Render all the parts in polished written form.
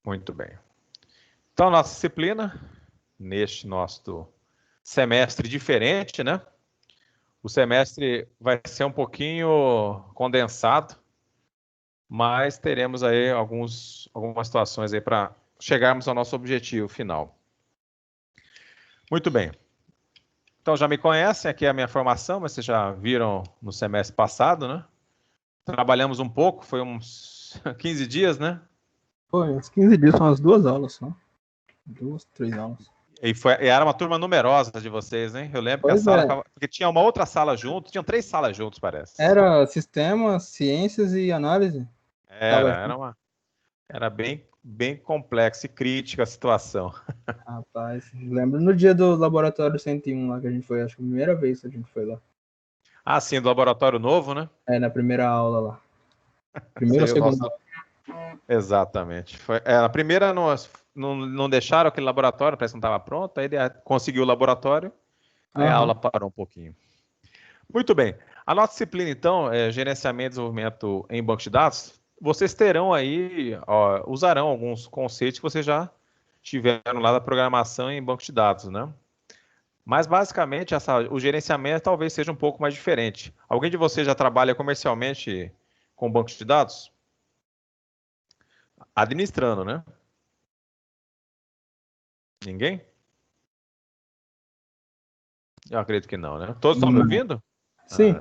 Muito bem. Então, nossa disciplina, neste nosso semestre diferente, né? O semestre vai ser um pouquinho condensado, mas teremos aí algumas situações aí para chegarmos ao nosso objetivo final. Muito bem. Então, já me conhecem, aqui é a minha formação, mas vocês já viram no semestre passado, né? Trabalhamos um pouco, foi uns 15 dias, né? Pô, uns 15 dias são as 2 aulas só. 2, 3 aulas. E era uma turma numerosa de vocês, hein? Eu lembro que a Pois sala é. ficava... Porque tinha uma outra sala junto, tinham 3 salas juntos, parece. Era sistema, ciências e análise. Tava junto. Era bem complexa e crítica a situação. Rapaz, lembro no dia do laboratório 101 lá que a gente foi, acho que a primeira vez que a gente foi lá. Ah, sim, do laboratório novo, né? Na primeira aula lá. Primeira ou Seria o segunda nosso... aula? Exatamente. A primeira não deixaram aquele laboratório, parece que não estava pronto, aí ele conseguiu o laboratório, aí a aula parou um pouquinho. Muito bem. A nossa disciplina, então, é gerenciamento e desenvolvimento em banco de dados. Vocês terão aí, usarão alguns conceitos que vocês já tiveram lá da programação em banco de dados, né? Mas, basicamente, o gerenciamento talvez seja um pouco mais diferente. Alguém de vocês já trabalha comercialmente com banco de dados? Administrando, né? Ninguém? Eu acredito que não, né? Todos estão me ouvindo? Sim.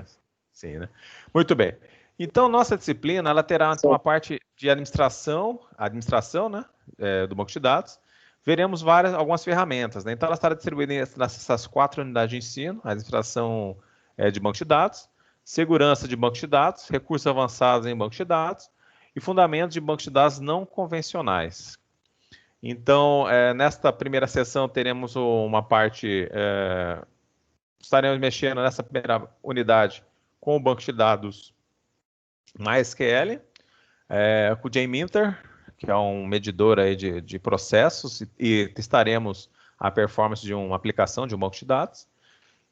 Sim, né? Muito bem. Então, nossa disciplina, ela terá então, uma parte de administração, né, do banco de dados. Veremos algumas ferramentas, né? Então, ela estará distribuída nessas 4 unidades de ensino: administração de banco de dados, segurança de banco de dados, recursos avançados em banco de dados e fundamentos de banco de dados não convencionais. Então, nesta primeira sessão, teremos uma parte... estaremos mexendo nessa primeira unidade com o banco de dados MySQL, com o JMeter, que é um medidor aí de processos, e testaremos a performance de uma aplicação de um banco de dados.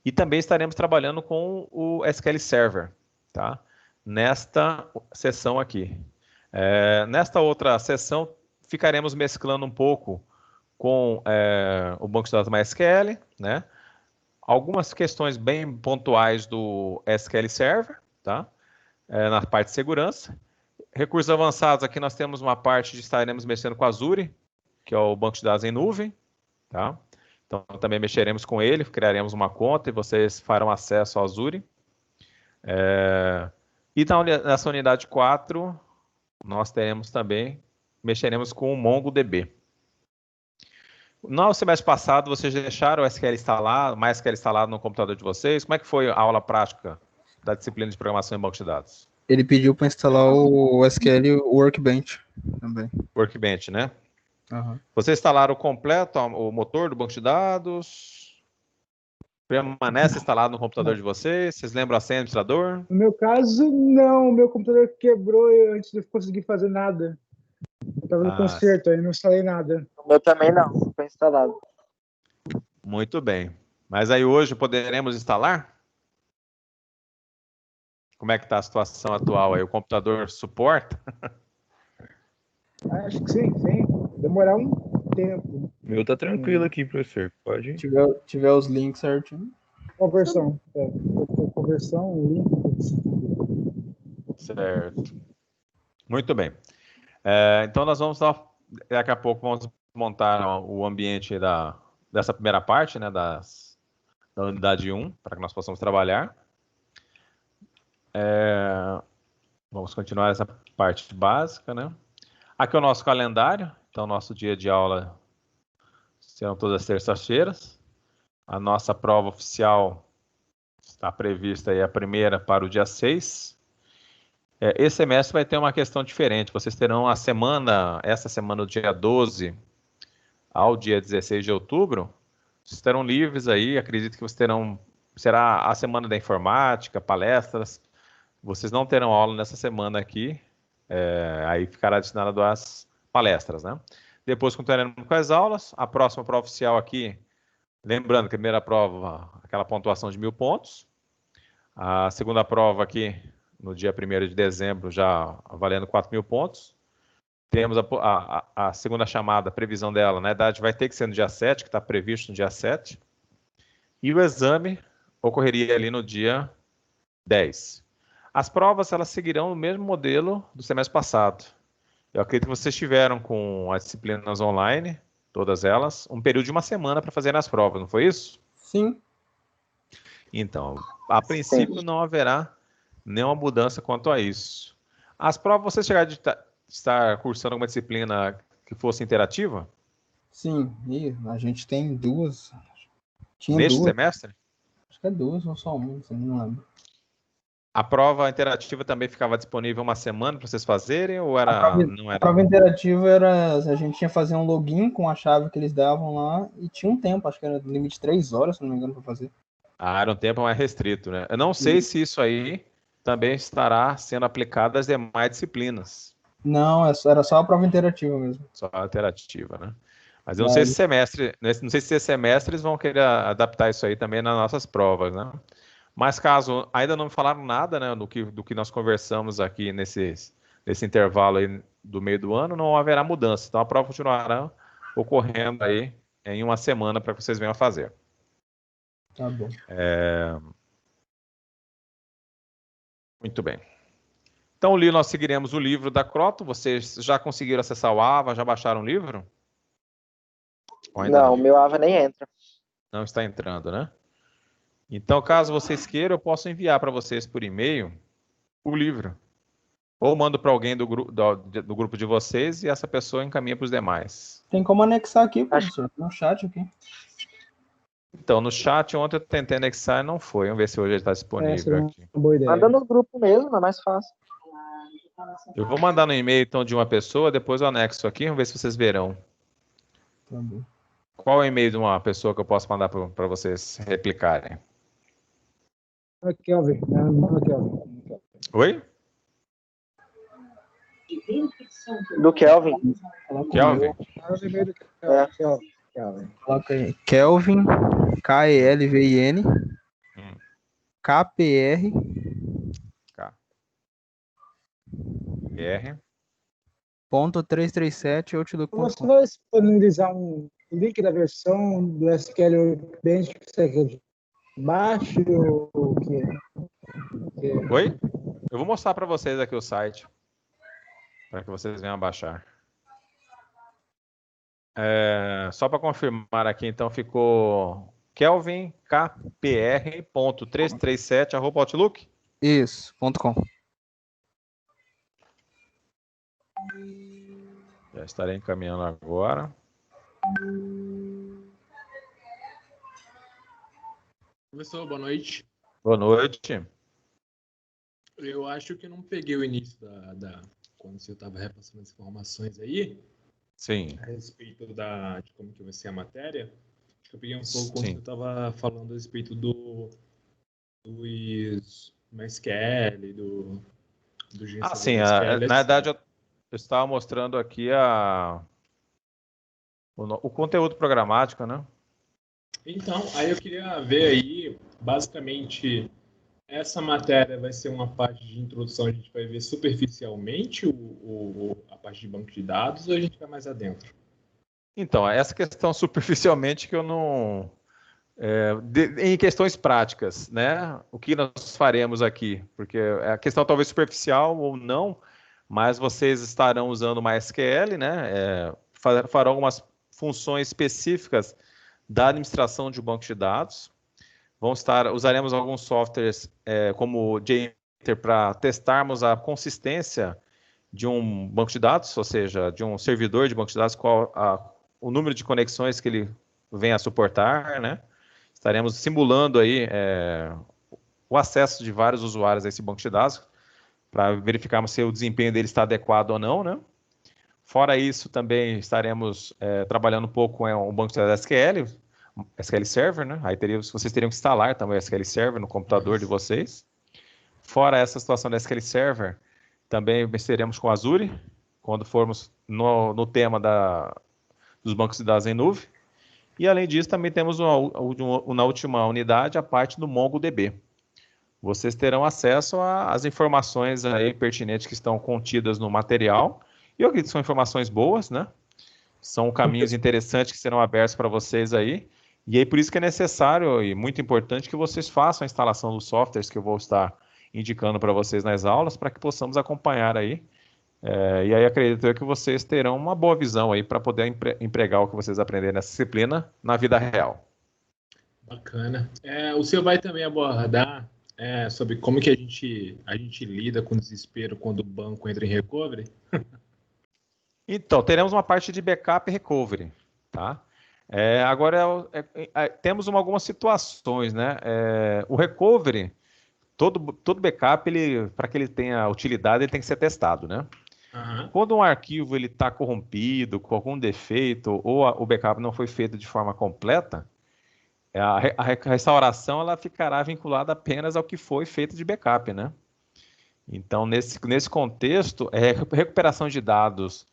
E também estaremos trabalhando com o SQL Server, tá? Nesta sessão aqui. Nesta outra sessão, ficaremos mesclando um pouco com o banco de dados MySQL, né? Algumas questões bem pontuais do SQL Server, tá? Na parte de segurança. Recursos avançados, aqui nós temos uma parte de estaremos mexendo com a Azure, que é o banco de dados em nuvem, tá? Então, também mexeremos com ele, criaremos uma conta e vocês farão acesso ao Azure. E nessa unidade 4, nós mexeremos com o MongoDB. No semestre passado, vocês deixaram o SQL instalado, MySQL instalado no computador de vocês? Como é que foi a aula prática da disciplina de programação em banco de dados? Ele pediu para instalar o SQL Workbench também. Workbench, né? Vocês instalaram completo o motor do banco de dados? Permanece instalado no computador de vocês? Vocês lembram a senha do administrador? No meu caso, não. O meu computador quebrou antes de eu conseguir fazer nada. Eu estava no concerto, aí não instalei nada. O meu também não, foi instalado. Muito bem. Mas aí hoje poderemos instalar? Como é que está a situação atual aí? O computador suporta? Acho que sim. Demorar um tempo. O meu tá tranquilo aqui, professor. Pode ir. Se tiver os links certinho. Conversão. Conversão, link. Certo. Muito bem. Então nós vamos, daqui a pouco, vamos montar o ambiente dessa primeira parte, né, da unidade 1, para que nós possamos trabalhar. Vamos continuar essa parte básica, né? Aqui é o nosso calendário. Então, nosso dia de aula serão todas as terças-feiras. A nossa prova oficial está prevista aí a primeira para o dia 6. Esse semestre vai ter uma questão diferente. Vocês terão essa semana, do dia 12 ao dia 16 de outubro, vocês terão livres aí. Acredito que vocês será a semana da informática, palestras. Vocês não terão aula nessa semana aqui, aí ficará destinado às palestras, né? Depois continuaremos com as aulas. A próxima prova oficial aqui, lembrando que a primeira prova, aquela pontuação de 1.000 pontos. A segunda prova aqui, no dia 1º de dezembro, já valendo 4.000 pontos. temos a segunda chamada, a previsão dela, na verdade, vai ter que ser no dia 7, que está previsto no dia 7. E o exame ocorreria ali no dia 10. As provas, elas seguirão o mesmo modelo do semestre passado. Eu acredito que vocês tiveram com as disciplinas online, todas elas, um período de uma semana para fazer as provas, não foi isso? Sim. Então, a princípio não haverá nenhuma mudança quanto a isso. As provas, você chegar de estar cursando alguma disciplina que fosse interativa? Sim, e a gente tem duas. Tinha Neste duas. semestre? Acho que é duas ou só uma, não lembro. A prova interativa também ficava disponível uma semana para vocês fazerem ou era, não A era? prova interativa era, a gente tinha que fazer um login com a chave que eles davam lá e tinha um tempo, acho que era limite de 3 horas, se não me engano, para fazer. Ah, era um tempo mais restrito, né? Eu não sei se isso aí também estará sendo aplicado às demais disciplinas. Não, era só a prova interativa mesmo. Só a interativa, né? Mas eu não sei se esse semestre eles vão querer adaptar isso aí também nas nossas provas, né? Mas caso ainda não me falaram nada, né, do que nós conversamos aqui nesse intervalo aí do meio do ano, não haverá mudança. Então a prova continuará ocorrendo aí em uma semana para que vocês venham a fazer. Tá bom. Muito bem. Então, nós seguiremos o livro da Croto. Vocês já conseguiram acessar o AVA? Já baixaram o livro? Ou ainda Não, o meu AVA nem entra. Não está entrando, né? Então, caso vocês queiram, eu posso enviar para vocês por e-mail o livro. Ou mando para alguém do grupo de vocês e essa pessoa encaminha para os demais. Tem como anexar aqui, professor, no chat aqui. Então, no chat, ontem eu tentei anexar e não foi. Vamos ver se hoje ele está disponível aqui. Boa ideia. Manda no grupo mesmo, é mais fácil. Eu vou mandar no e-mail, então, de uma pessoa, depois eu anexo aqui, vamos ver se vocês verão. Tá bom. Qual é o e-mail de uma pessoa que eu posso mandar para vocês replicarem? Kelvin. Oi? Do Kelvin. Kelvin? Coloca aí. Kelvin, Kelvin, KPR. R. Ponto 337 outlook.com. Você vai disponibilizar um link da versão do SQL Bench que você quer baixo ou o quê? Oi? Eu vou mostrar para vocês aqui o site, para que vocês venham baixar. Só para confirmar aqui, então, ficou kelvinkpr.337 @outlook? Isso, .com. Já estarei encaminhando agora. Professor, boa noite. Boa noite. Eu acho que eu não peguei o início quando você estava repassando as informações aí. Sim. A respeito de como que vai ser a matéria. Acho que eu peguei um pouco quando Sim. você estava falando a respeito dos MySQL, do gerenciador Sim. SQL, Na verdade, eu estava mostrando aqui o conteúdo programático, né? Então, aí eu queria ver aí, basicamente, essa matéria vai ser uma parte de introdução, a gente vai ver superficialmente a parte de banco de dados ou a gente vai mais adentro? Então, essa questão superficialmente que eu não... em questões práticas, né? O que nós faremos aqui? Porque a questão talvez superficial ou não, mas vocês estarão usando MySQL, né? Farão algumas funções específicas da administração de um banco de dados. Usaremos alguns softwares como o JMeter para testarmos a consistência de um banco de dados, ou seja, de um servidor de banco de dados, o número de conexões que ele vem a suportar, né? Estaremos simulando aí o acesso de vários usuários a esse banco de dados para verificarmos se o desempenho dele está adequado ou não, né? Fora isso, também estaremos trabalhando um pouco com o banco de dados SQL Server, né? Aí vocês teriam que instalar também o SQL Server no computador de vocês. Fora essa situação do SQL Server, também mexeremos com Azure, quando formos no tema dos bancos de dados em nuvem. E, além disso, também temos na última unidade a parte do MongoDB. Vocês terão acesso às informações aí pertinentes que estão contidas no material E eu acredito que são informações boas, né? São caminhos interessantes que serão abertos para vocês aí. E aí, por isso que é necessário e muito importante que vocês façam a instalação dos softwares que eu vou estar indicando para vocês nas aulas, para que possamos acompanhar aí. E aí acredito eu que vocês terão uma boa visão aí para poder empregar o que vocês aprenderem nessa disciplina na vida real. Bacana. O senhor vai também abordar sobre como que a gente lida com desespero quando o banco entra em recovery? Então, teremos uma parte de backup e recovery, tá? Agora, temos algumas situações, né? O recovery, todo backup, para que ele tenha utilidade, ele tem que ser testado, né? Aham. Quando um arquivo está corrompido, com algum defeito, ou o backup não foi feito de forma completa, a restauração ela ficará vinculada apenas ao que foi feito de backup, né? Então, nesse contexto, recuperação de dados,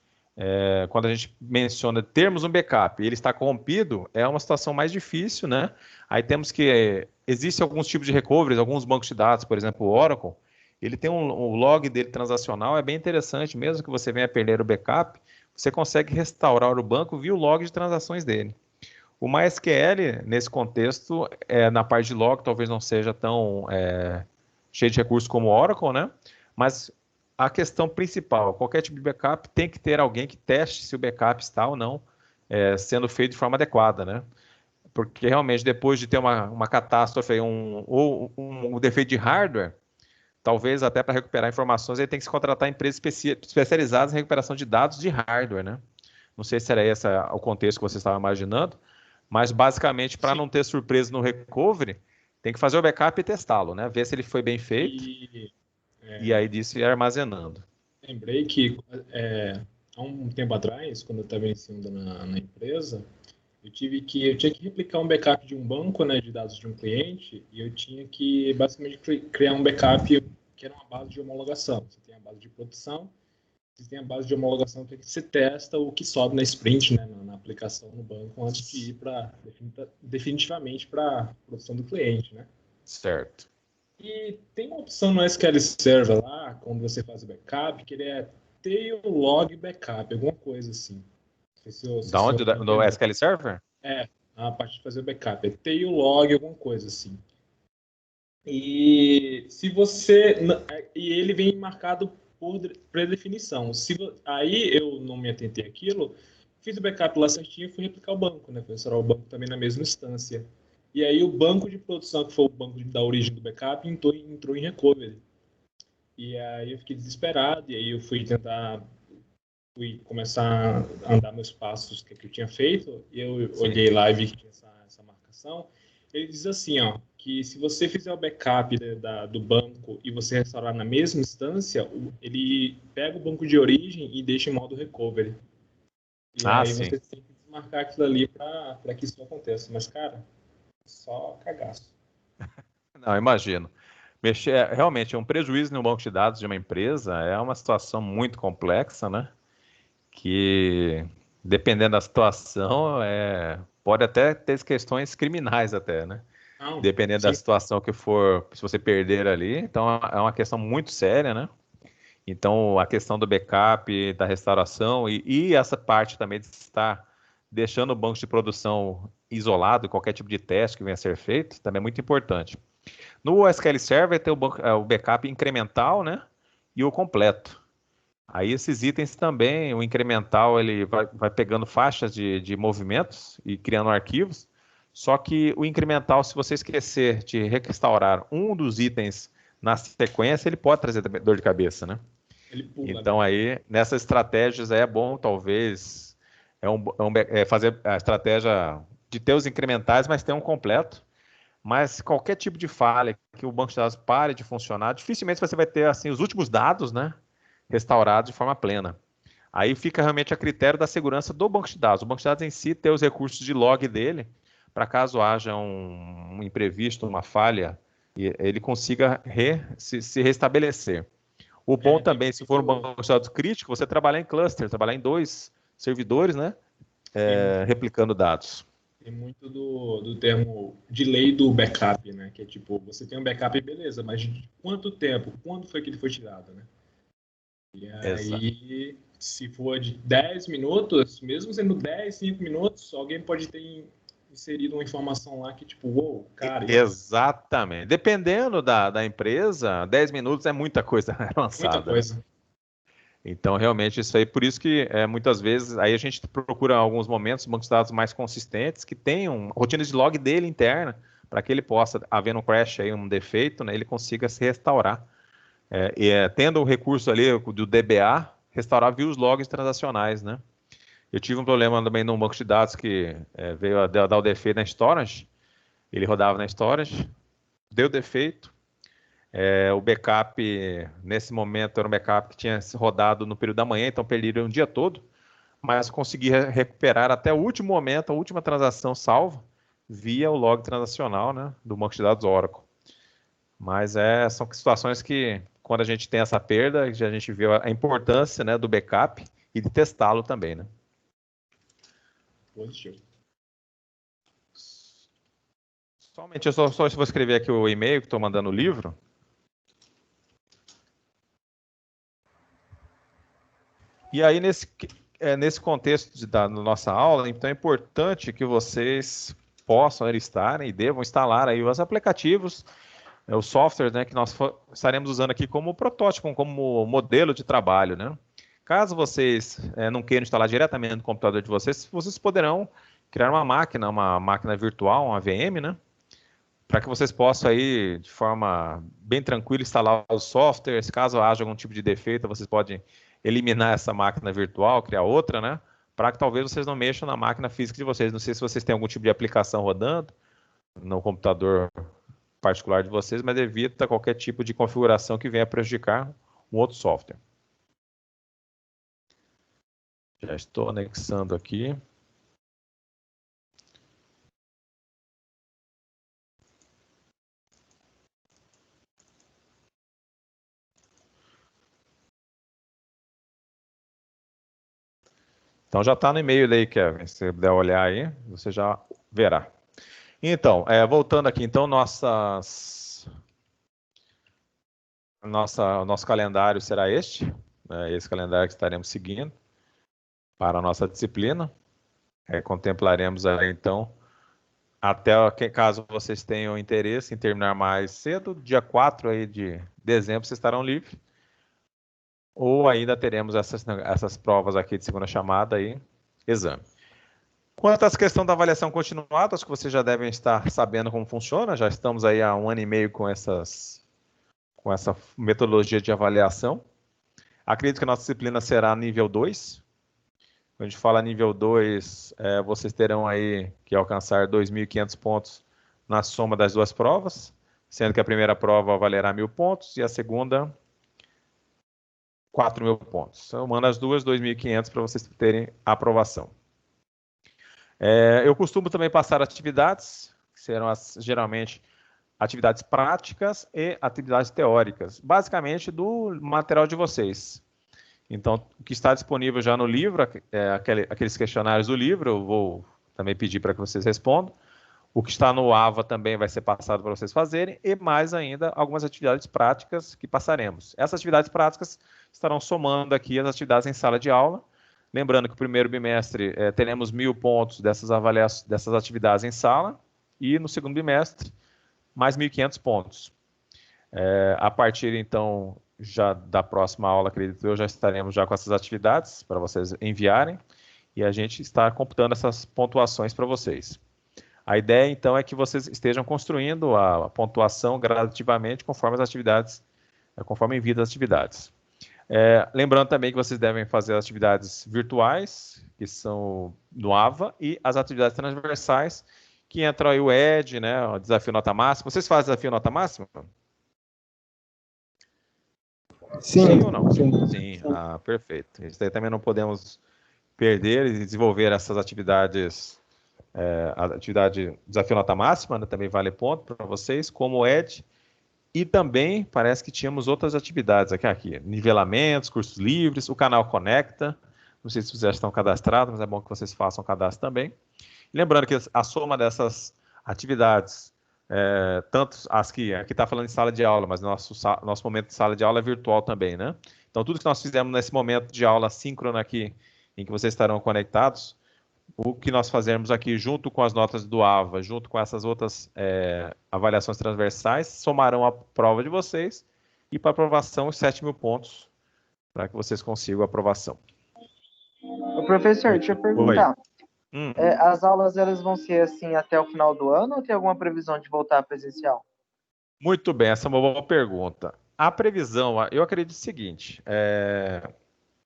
quando a gente menciona termos um backup e ele está corrompido, é uma situação mais difícil, né? Aí temos que, existem alguns tipos de recovery, alguns bancos de dados, por exemplo, o Oracle, ele tem o log dele transacional, é bem interessante, mesmo que você venha perder o backup, você consegue restaurar o banco via o log de transações dele. O MySQL, nesse contexto, na parte de log, talvez não seja tão cheio de recursos como o Oracle, né? Mas a questão principal, qualquer tipo de backup tem que ter alguém que teste se o backup está ou não sendo feito de forma adequada, né? Porque realmente depois de ter uma catástrofe ou um defeito de hardware, talvez até para recuperar informações ele tem que se contratar empresas especializadas em recuperação de dados de hardware, né? Não sei se era esse o contexto que você estava imaginando, mas basicamente para não ter surpresa no recovery, tem que fazer o backup e testá-lo, né? Ver se ele foi bem feito e aí disso ir armazenando. Lembrei que há um tempo atrás, quando eu estava iniciando na empresa, eu tinha que replicar um backup de um banco, né, de dados de um cliente, e eu tinha que basicamente criar um backup que era uma base de homologação. Você tem a base de produção, você tem a base de homologação que você testa o que sobe na sprint, né, na aplicação no banco, antes de ir definitivamente para a produção do cliente, né? Certo. E tem uma opção no SQL Server lá, quando você faz o backup, que ele é tail log backup, alguma coisa assim. Da onde? No SQL Server? A parte de fazer o backup. É tail log, alguma coisa assim. E se você. E ele vem marcado por predefinição. Aí eu não me atentei àquilo, fiz o backup lá certinho e fui replicar o banco, né? Fui instalar o banco também na mesma instância. E aí o banco de produção, que foi o banco da origem do backup, entrou em recovery. E aí eu fiquei desesperado, e aí eu fui começar a andar meus passos que eu tinha feito, e eu olhei lá e vi que tinha essa marcação. Ele diz assim, ó, que se você fizer o backup do banco e você restaurar na mesma instância, ele pega o banco de origem e deixa em modo recovery. E aí sim. você tem que desmarcar aquilo ali para que isso aconteça. Mas, cara, só cagaço. Não, imagino. Realmente, um prejuízo no banco de dados de uma empresa é uma situação muito complexa, né? Que, dependendo da situação, pode até ter questões criminais até, né? Não, Dependendo sim. da situação que for, se você perder ali. Então, é uma questão muito séria, né? Então, a questão do backup, da restauração e essa parte também de estar deixando o banco de produção isolado, qualquer tipo de teste que venha a ser feito, também é muito importante. No SQL Server tem o backup incremental, né? E o completo. Aí esses itens também, o incremental, ele vai pegando faixas de movimentos e criando arquivos. Só que o incremental, se você esquecer de restaurar um dos itens na sequência, ele pode trazer dor de cabeça, né? Ele pula, Então aí, nessas estratégias é bom, talvez, fazer a estratégia de ter os incrementais, mas ter um completo. Mas qualquer tipo de falha que o banco de dados pare de funcionar, dificilmente você vai ter assim os últimos dados, né, restaurados de forma plena. Aí fica realmente a critério da segurança do banco de dados. O banco de dados em si ter os recursos de log dele, para caso haja um imprevisto, uma falha, ele consiga se restabelecer. O bom também, se for um banco de dados crítico, você trabalhar em cluster, trabalhar em 2 servidores, né, replicando dados. Tem muito do termo delay do backup, né? Que é tipo, você tem um backup, beleza, mas de quanto tempo? Quando foi que ele foi tirado, né? E aí, se for de 10 minutos, mesmo sendo 10, 5 minutos, alguém pode ter inserido uma informação lá que, tipo, uou, cara... Exatamente. Dependendo da empresa, 10 minutos é muita coisa avançada. Muita coisa. Então, realmente, isso aí, por isso que muitas vezes, aí a gente procura em alguns momentos bancos de dados mais consistentes, que tenham rotinas de log dele interna, para que ele possa, havendo um crash aí, um defeito, né, ele consiga se restaurar. Tendo o recurso ali do DBA, restaurar views logs transacionais, né? Eu tive um problema também num banco de dados que veio a dar o defeito na storage, ele rodava na storage, deu defeito, o backup, nesse momento, era um backup que tinha rodado no período da manhã, então perderam o dia todo, mas consegui recuperar até o último momento, a última transação salva, via o log transacional, né, do banco de dados Oracle. Mas são situações que, quando a gente tem essa perda, a gente vê a importância, né, do backup e de testá-lo também, né? Positivo. Somente, eu só vou escrever aqui o e-mail que estou mandando o livro. E aí, nesse contexto da nossa aula, então é importante que vocês possam estarem e devam instalar aí os aplicativos, os softwares, né, que nós estaremos usando aqui como protótipo, como modelo de trabalho, né? Caso vocês não queiram instalar diretamente no computador de vocês poderão criar uma máquina virtual, uma VM, né? Para que vocês possam aí, de forma bem tranquila, instalar os softwares. Caso haja algum tipo de defeito, vocês podem eliminar essa máquina virtual, criar outra, né? Para que talvez vocês não mexam na máquina física de vocês. Não sei se vocês têm algum tipo de aplicação rodando no computador particular de vocês, mas evita qualquer tipo de configuração que venha prejudicar um outro software. Já estou anexando aqui. Então já está no e-mail aí, Kevin. Se você puder olhar aí, você já verá. Então, voltando aqui, então nosso calendário será esse calendário que estaremos seguindo para a nossa disciplina. Contemplaremos aí, então, até caso vocês tenham interesse em terminar mais cedo, dia 4 aí de dezembro vocês estarão livres. Ou ainda teremos essas provas aqui de segunda chamada aí, exame. Quanto à questão da avaliação continuada, acho que vocês já devem estar sabendo como funciona, já estamos aí há 1 ano e meio com essa metodologia de avaliação. Acredito que a nossa disciplina será nível 2. Quando a gente fala nível 2, vocês terão aí que alcançar 2.500 pontos na soma das duas provas, sendo que a primeira prova valerá 1.000 pontos e a segunda 4.000 pontos. Somando as duas, 2.500 para vocês terem a aprovação. Eu costumo também passar atividades, que serão geralmente atividades práticas e atividades teóricas, basicamente do material de vocês. Então, o que está disponível já no livro, aqueles questionários do livro, eu vou também pedir para que vocês respondam. O que está no AVA também vai ser passado para vocês fazerem, e mais ainda, algumas atividades práticas que passaremos. Essas atividades práticas estarão somando aqui as atividades em sala de aula. Lembrando que o primeiro bimestre teremos 1.000 pontos dessas atividades em sala, e no segundo bimestre, mais 1.500 pontos. A partir, então, já da próxima aula, acredito eu, já estaremos já com essas atividades para vocês enviarem, e a gente está computando essas pontuações para vocês. A ideia, então, é que vocês estejam construindo a pontuação gradativamente conforme as atividades, conforme envio das atividades. Lembrando também que vocês devem fazer as atividades virtuais, que são no AVA, e as atividades transversais, que entra aí o ED, né, o desafio nota máxima. Vocês fazem desafio nota máxima? Sim ou não? Sim. Ah, perfeito. Isso daí também não podemos perder e desenvolver essas atividades. A atividade desafio nota máxima, né, também vale ponto para vocês, como o ED. E também parece que tínhamos outras atividades aqui, nivelamentos, cursos livres, o canal Conecta. Não sei se vocês já estão cadastrados, mas é bom que vocês façam o cadastro também. Lembrando que a soma dessas atividades tanto as que aqui está falando em sala de aula, mas nosso momento de sala de aula é virtual também, né? Então, tudo que nós fizemos nesse momento de aula síncrona aqui, em que vocês estarão conectados, o que nós fazemos aqui junto com as notas do AVA, junto com essas outras avaliações transversais, somarão a prova de vocês e para aprovação os 7.000 pontos para que vocês consigam a aprovação. Ô, professor, deixa eu perguntar. As aulas elas vão ser assim até o final do ano ou tem alguma previsão de voltar presencial? Muito bem, essa é uma boa pergunta. A previsão, eu acredito o seguinte,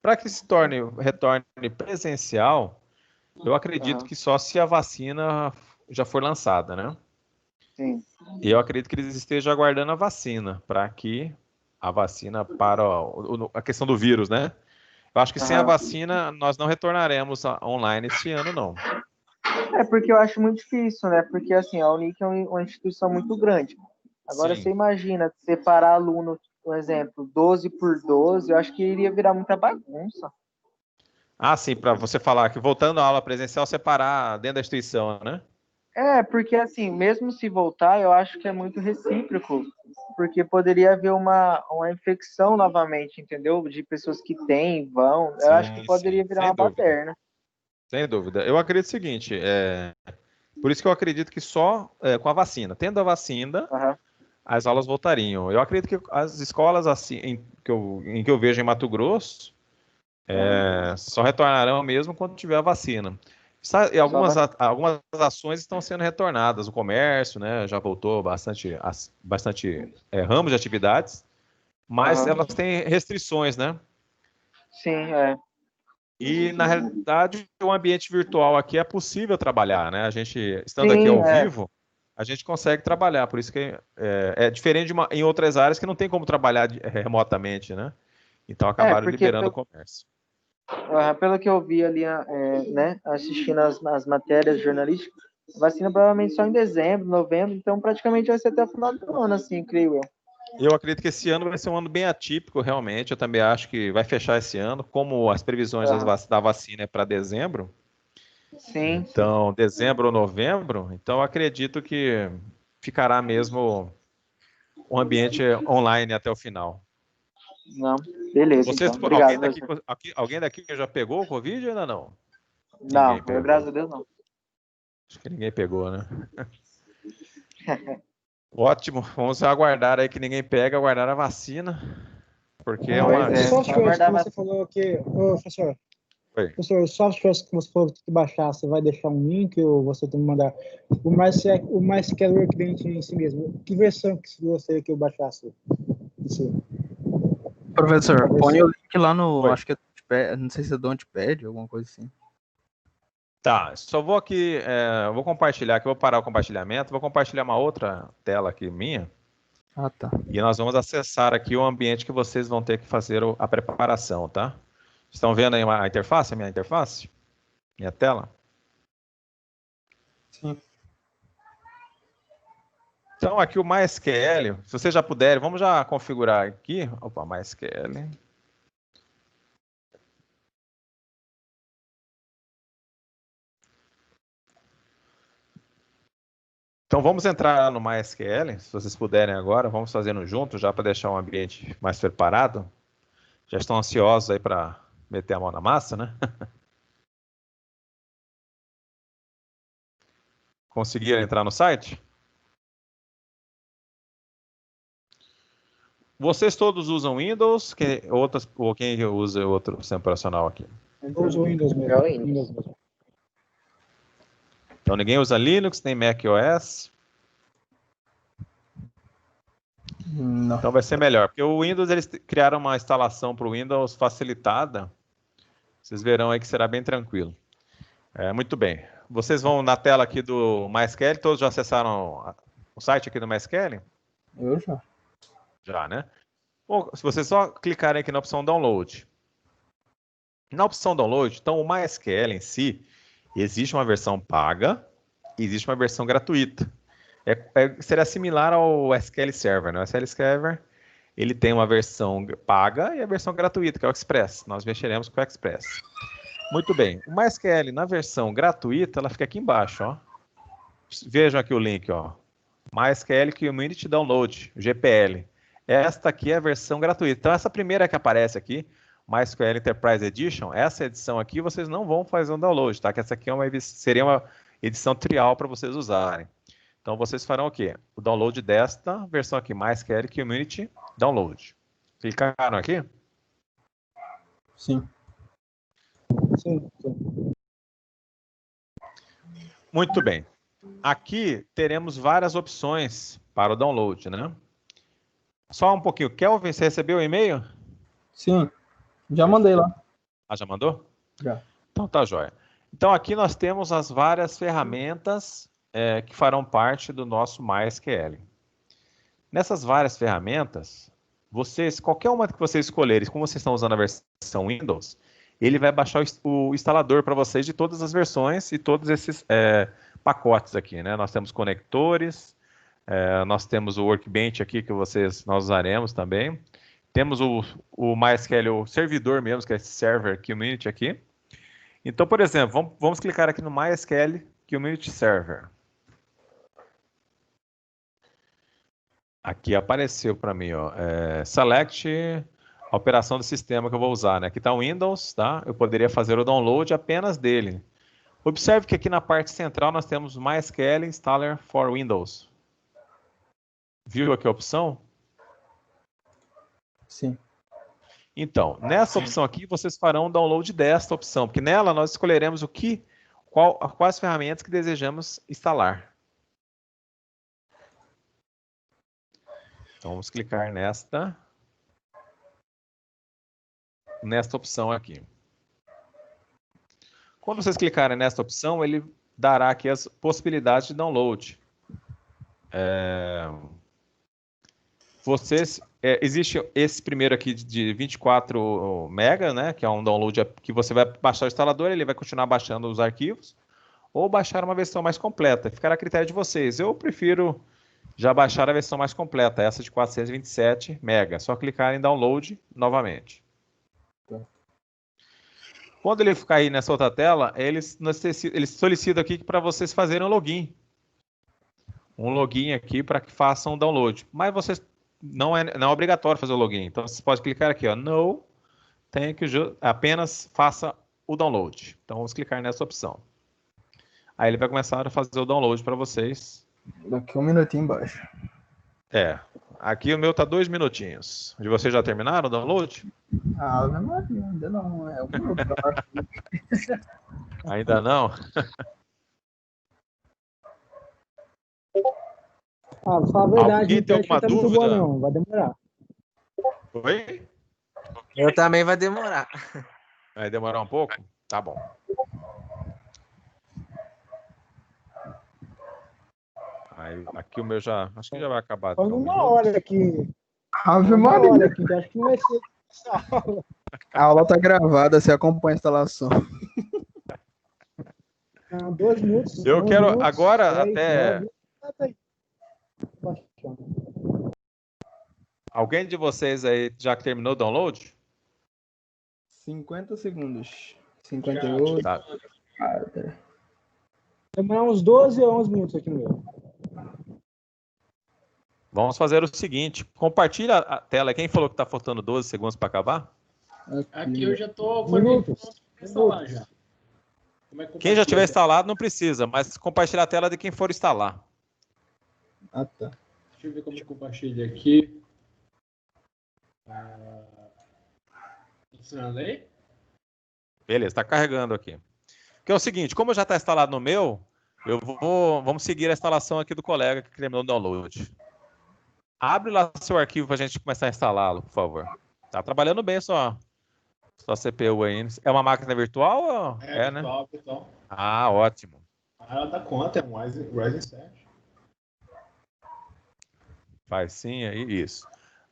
para que retorne presencial, eu acredito que só se a vacina já for lançada, né? Sim. E eu acredito que eles estejam aguardando a vacina, para que a vacina para a questão do vírus, né? Eu acho que sem a vacina nós não retornaremos online esse ano, não. Porque eu acho muito difícil, né? Porque assim, a Unic é uma instituição muito grande. Agora Sim. você imagina separar aluno, por exemplo, 12 por 12, eu acho que iria virar muita bagunça. Ah, sim, para você falar que voltando à aula presencial, separar dentro da instituição, né? Porque assim, mesmo se voltar, eu acho que é muito recíproco, porque poderia haver uma infecção novamente, entendeu? De pessoas que têm, vão. Eu acho que poderia virar uma baderna. Sem dúvida. Eu acredito o seguinte, por isso que eu acredito que só com a vacina, tendo a vacina, as aulas voltariam. Eu acredito que as escolas assim, em que eu vejo em Mato Grosso, só retornarão mesmo quando tiver a vacina. E algumas ações estão sendo retornadas. O comércio, né, já voltou bastante ramos de atividades, mas elas têm restrições, né? Sim, E, na realidade, o ambiente virtual aqui é possível trabalhar, né? A gente, estando aqui ao vivo, a gente consegue trabalhar. Por isso que é diferente em outras áreas que não tem como trabalhar remotamente, né? Então, acabaram liberando o comércio. Pelo que eu vi ali, né, assistindo as matérias jornalísticas, vacina provavelmente só em dezembro, novembro, então praticamente vai ser até o final do ano, assim, creio eu. Eu acredito que esse ano vai ser um ano bem atípico, realmente. Eu também acho que vai fechar esse ano, como as previsões da vacina é para dezembro. Sim. Então, dezembro ou novembro. Então, eu acredito que ficará mesmo um ambiente online até o final. Não, beleza. Vocês, então. Obrigado, alguém daqui já pegou o Covid ou ainda não? Não, graças a Deus não. Acho que ninguém pegou, né? Ótimo, vamos aguardar aí que ninguém pega, aguardar a vacina, porque softwares que você falou que, professor. Oi. Professor, os softwares que você falou que tem que baixar, você vai deixar um link ou você tem que mandar o MySQL Workbench em si mesmo? Que versão que você gostaria que eu baixasse? Professor, põe o link lá no, acho que não sei se é Notepad, alguma coisa assim. Tá, só vou aqui, vou compartilhar aqui, vou parar o compartilhamento, vou compartilhar uma outra tela aqui minha. Ah, tá. E nós vamos acessar aqui o ambiente que vocês vão ter que fazer a preparação, tá? Estão vendo aí a interface, a minha interface? Minha tela? Sim. Então, aqui o MySQL, se vocês já puderem, vamos já configurar aqui. Opa, MySQL. Então, vamos entrar no MySQL, se vocês puderem agora. Vamos fazendo junto, já para deixar o ambiente mais preparado. Já estão ansiosos aí para meter a mão na massa, né? Conseguiram entrar no site? Vocês todos usam Windows? Ou quem usa outro sistema operacional aqui? Eu uso Windows mesmo. Então ninguém usa Linux, nem Mac OS? Não. Então vai ser melhor, porque o Windows, eles criaram uma instalação para o Windows facilitada. Vocês verão aí que será bem tranquilo. Muito bem. Vocês vão na tela aqui do MySQL, todos já acessaram o site aqui do MySQL? Eu já. Já, né? Bom, se vocês só clicarem aqui na opção Download. Na opção Download, então o MySQL em si, existe uma versão paga e existe uma versão gratuita. Seria similar ao SQL Server, né? O SQL Server, ele tem uma versão paga e a versão gratuita, que é o Express. Nós mexeremos com o Express. Muito bem. O MySQL, na versão gratuita, ela fica aqui embaixo, ó. Vejam aqui o link, ó. MySQL Community Download, GPL. Esta aqui é a versão gratuita. Então, essa primeira que aparece aqui, MySQL Enterprise Edition, essa edição aqui vocês não vão fazer um download, tá? Que essa aqui seria uma edição trial para vocês usarem. Então, vocês farão o quê? O download desta versão aqui, MySQL Community Download. Clicaram aqui? Sim. Sim. Muito bem. Aqui teremos várias opções para o download, né? Só um pouquinho. Kelvin, você recebeu o e-mail? Sim. Já mandei lá. Ah, já mandou? Já. Então tá jóia. Então aqui nós temos as várias ferramentas que farão parte do nosso MySQL. Nessas várias ferramentas, qualquer uma que vocês escolherem, como vocês estão usando a versão Windows, ele vai baixar o instalador para vocês de todas as versões e todos esses pacotes aqui, né? Nós temos conectores, nós temos o Workbench aqui que nós usaremos também. Temos o MySQL, o servidor mesmo, que é esse Server Community aqui. Então, por exemplo, vamos clicar aqui no MySQL Community Server. Aqui apareceu para mim, ó, select a operação do sistema que eu vou usar, né? Aqui está o Windows, tá? Eu poderia fazer o download apenas dele. Observe que aqui na parte central nós temos MySQL Installer for Windows. Viu aqui a opção? Sim. Então, nessa opção aqui, vocês farão o download desta opção, porque nela nós escolheremos quais ferramentas que desejamos instalar. Então, vamos clicar nesta opção aqui. Quando vocês clicarem nesta opção, ele dará aqui as possibilidades de download. Existe esse primeiro aqui de 24 MB, né, que é um download que você vai baixar o instalador, ele vai continuar baixando os arquivos, ou baixar uma versão mais completa. Ficará a critério de vocês. Eu prefiro já baixar a versão mais completa, essa de 427 MB. Só clicar em download novamente. Quando ele ficar aí nessa outra tela, ele solicita aqui para vocês fazerem um login. Um login aqui para que façam o download. Mas vocês não é obrigatório fazer o login. Então, você pode clicar aqui, ó, no, apenas faça o download. Então, vamos clicar nessa opção. Aí ele vai começar a fazer o download para vocês. Daqui um minutinho embaixo. Aqui o meu tá 2 minutinhos. De vocês já terminaram o download? Ah, ainda não. É um minuto. Ainda não? Vou falar a verdade. Alguém tem alguma dúvida? Muito boa, não. Vai demorar. Oi? Eu também vai demorar. Vai demorar um pouco? Tá bom. Aí, aqui o meu acho que já vai acabar. Foi uma hora aqui. Ave Maria. Aqui, acho que não vai ser essa aula. A aula tá gravada, você acompanha a instalação. 2 minutos. Eu quero minutos, agora 10, até... 9, Alguém de vocês aí já terminou o download? 50 segundos. 58. Tá. demorar uns 12 ou 11 minutos aqui no meu. Vamos fazer o seguinte, compartilha a tela. Quem falou que está faltando 12 segundos para acabar? Aqui eu já estou instalar já. Quem já tiver instalado não precisa, mas compartilha a tela de quem for instalar. Ah, tá. Deixa eu ver como eu compartilho aqui. Funcionando aí? Beleza, está carregando aqui. Que é o seguinte, como já está instalado no meu, vamos seguir a instalação aqui do colega que terminou o download. Abre lá seu arquivo para a gente começar a instalá-lo, por favor. Tá trabalhando bem sua CPU aí. É uma máquina virtual? Virtual, né? virtual. Ah, ótimo. Ela dá conta, é um Ryzen 7. Faz sim, aí isso.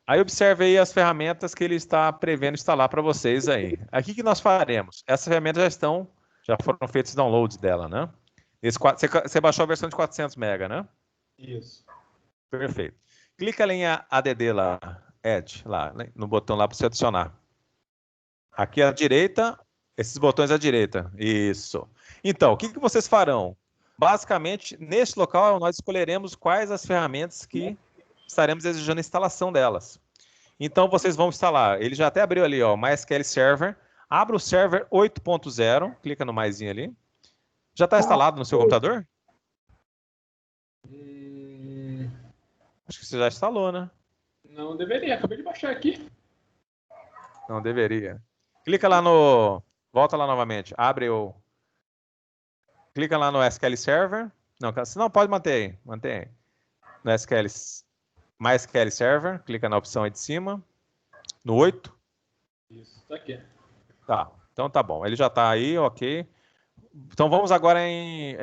Aí observe aí as ferramentas que ele está prevendo instalar para vocês aí. Aqui que nós faremos. Essas ferramentas já foram feitos downloads dela, né? Você baixou a versão de 400 MB, né? Isso. Perfeito. Clica ali em ADD lá, Add, lá, né? No botão lá para você adicionar. Aqui à direita, esses botões à direita. Isso. Então, o que vocês farão? basicamente, neste local, nós escolheremos quais as ferramentas que estaremos exigendo a instalação delas. Então, vocês vão instalar, ele já até abriu ali, ó, MySQL Server. Abra o server 8.0, clica no maisinho ali. Já está instalado no seu computador? Acho que você já instalou, né? Não deveria, acabei de baixar aqui. Não deveria. Clica lá no... Volta lá novamente. Abre o... Clica lá no SQL Server. Não, se não, pode manter aí. Mantém aí. No SQL... MySQL Server. Clica na opção aí de cima. No 8. Isso, tá aqui. Tá. Então tá bom. Ele já tá aí, ok. Então vamos agora em...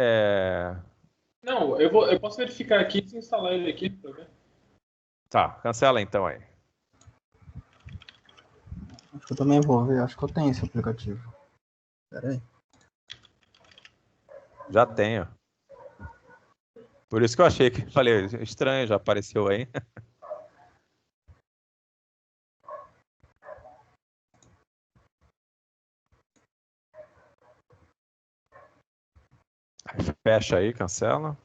Não, eu posso verificar aqui e instalar ele aqui pra ver. Tá, cancela então aí. Acho que eu também vou ver. Acho que eu tenho esse aplicativo. Pera aí. Já tenho. Por isso que eu achei que... Falei, estranho, já apareceu aí. Fecha aí, cancela.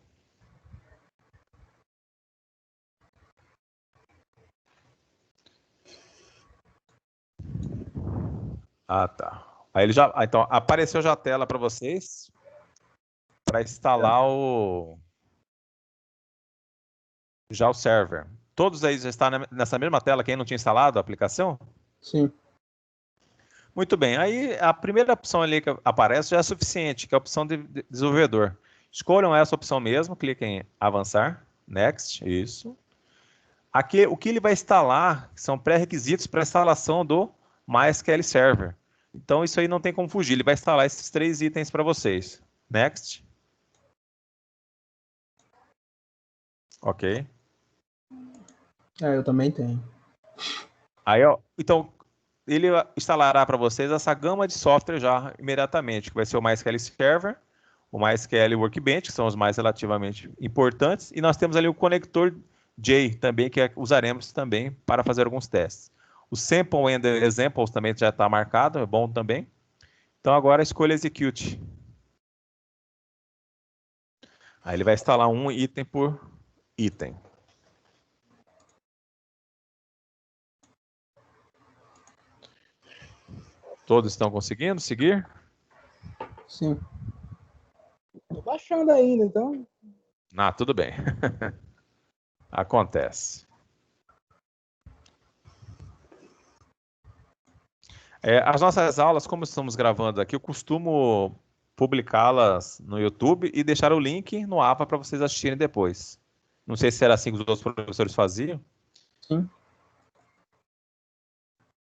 Ah, tá. Aí ele já, então apareceu já a tela para vocês para instalar já o server. Todos aí já estão nessa mesma tela, quem não tinha instalado a aplicação? Sim. Muito bem. Aí a primeira opção ali que aparece já é suficiente, que é a opção de desenvolvedor. Escolham essa opção mesmo, cliquem em avançar, next, isso. Aqui o que ele vai instalar são pré-requisitos para a instalação do MySQL Server. Então isso aí não tem como fugir, ele vai instalar esses 3 itens para vocês. Next. Ok. Eu também tenho. Aí, ó, então, ele instalará para vocês essa gama de software já imediatamente, que vai ser o MySQL Server, o MySQL Workbench, que são os mais relativamente importantes, e nós temos ali o conector J também, que usaremos também para fazer alguns testes. O Sample and Examples também já está marcado, é bom também. Então agora escolha Execute. Aí ele vai instalar um item por item. Todos estão conseguindo seguir? Sim. Tô baixando ainda, então. Ah, tudo bem. Acontece. As nossas aulas, como estamos gravando aqui, eu costumo publicá-las no YouTube e deixar o link no APA para vocês assistirem depois. Não sei se era assim que os outros professores faziam. Sim.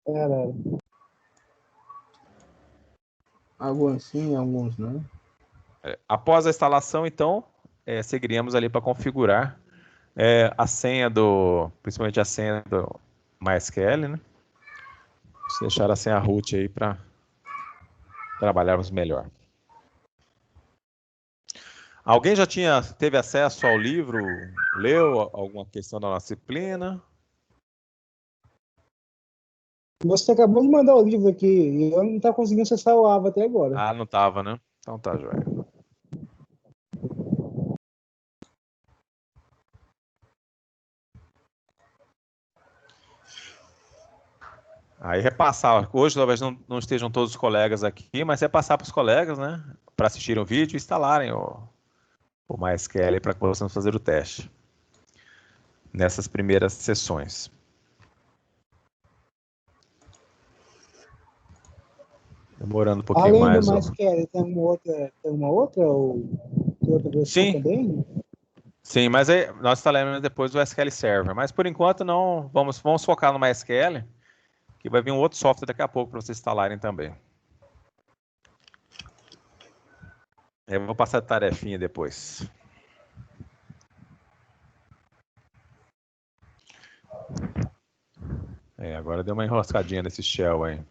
Era. Alguns sim, alguns não. Após a instalação, então, seguiríamos ali para configurar a senha principalmente a senha do MySQL, né? Vou deixar a senha root aí para trabalharmos melhor. Alguém já teve acesso ao livro, leu alguma questão da nossa disciplina? Você acabou de mandar o livro aqui e eu não estava conseguindo acessar o AVA até agora. Ah, não estava, né? Então tá, joia. Aí repassar. Hoje talvez não estejam todos os colegas aqui, mas repassar para os colegas, né? Para assistirem o vídeo e instalarem o MySQL para que possamos fazer o teste. Nessas primeiras sessões. Demorando um pouquinho Além mais. do MySQL, tem uma outra ou tem outra versão Sim. também? Sim, mas aí nós instalaremos depois o SQL Server. Mas por enquanto não, vamos focar no MySQL, que vai vir um outro software daqui a pouco para vocês instalarem também. Eu vou passar a tarefinha depois. Agora deu uma enroscadinha nesse shell aí.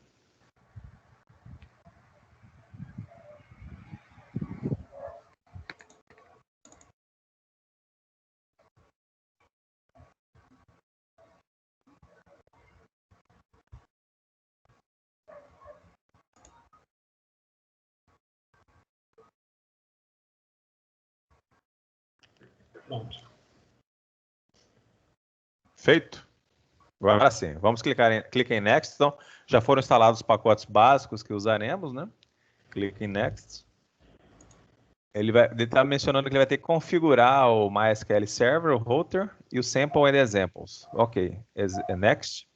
Pronto. Feito? Agora sim, vamos clicar em Next. Então, já foram instalados os pacotes básicos que usaremos, né? Clique em Next. Ele está mencionando que ele vai ter que configurar o MySQL Server, o router e o Sample and Examples. Ok, Next.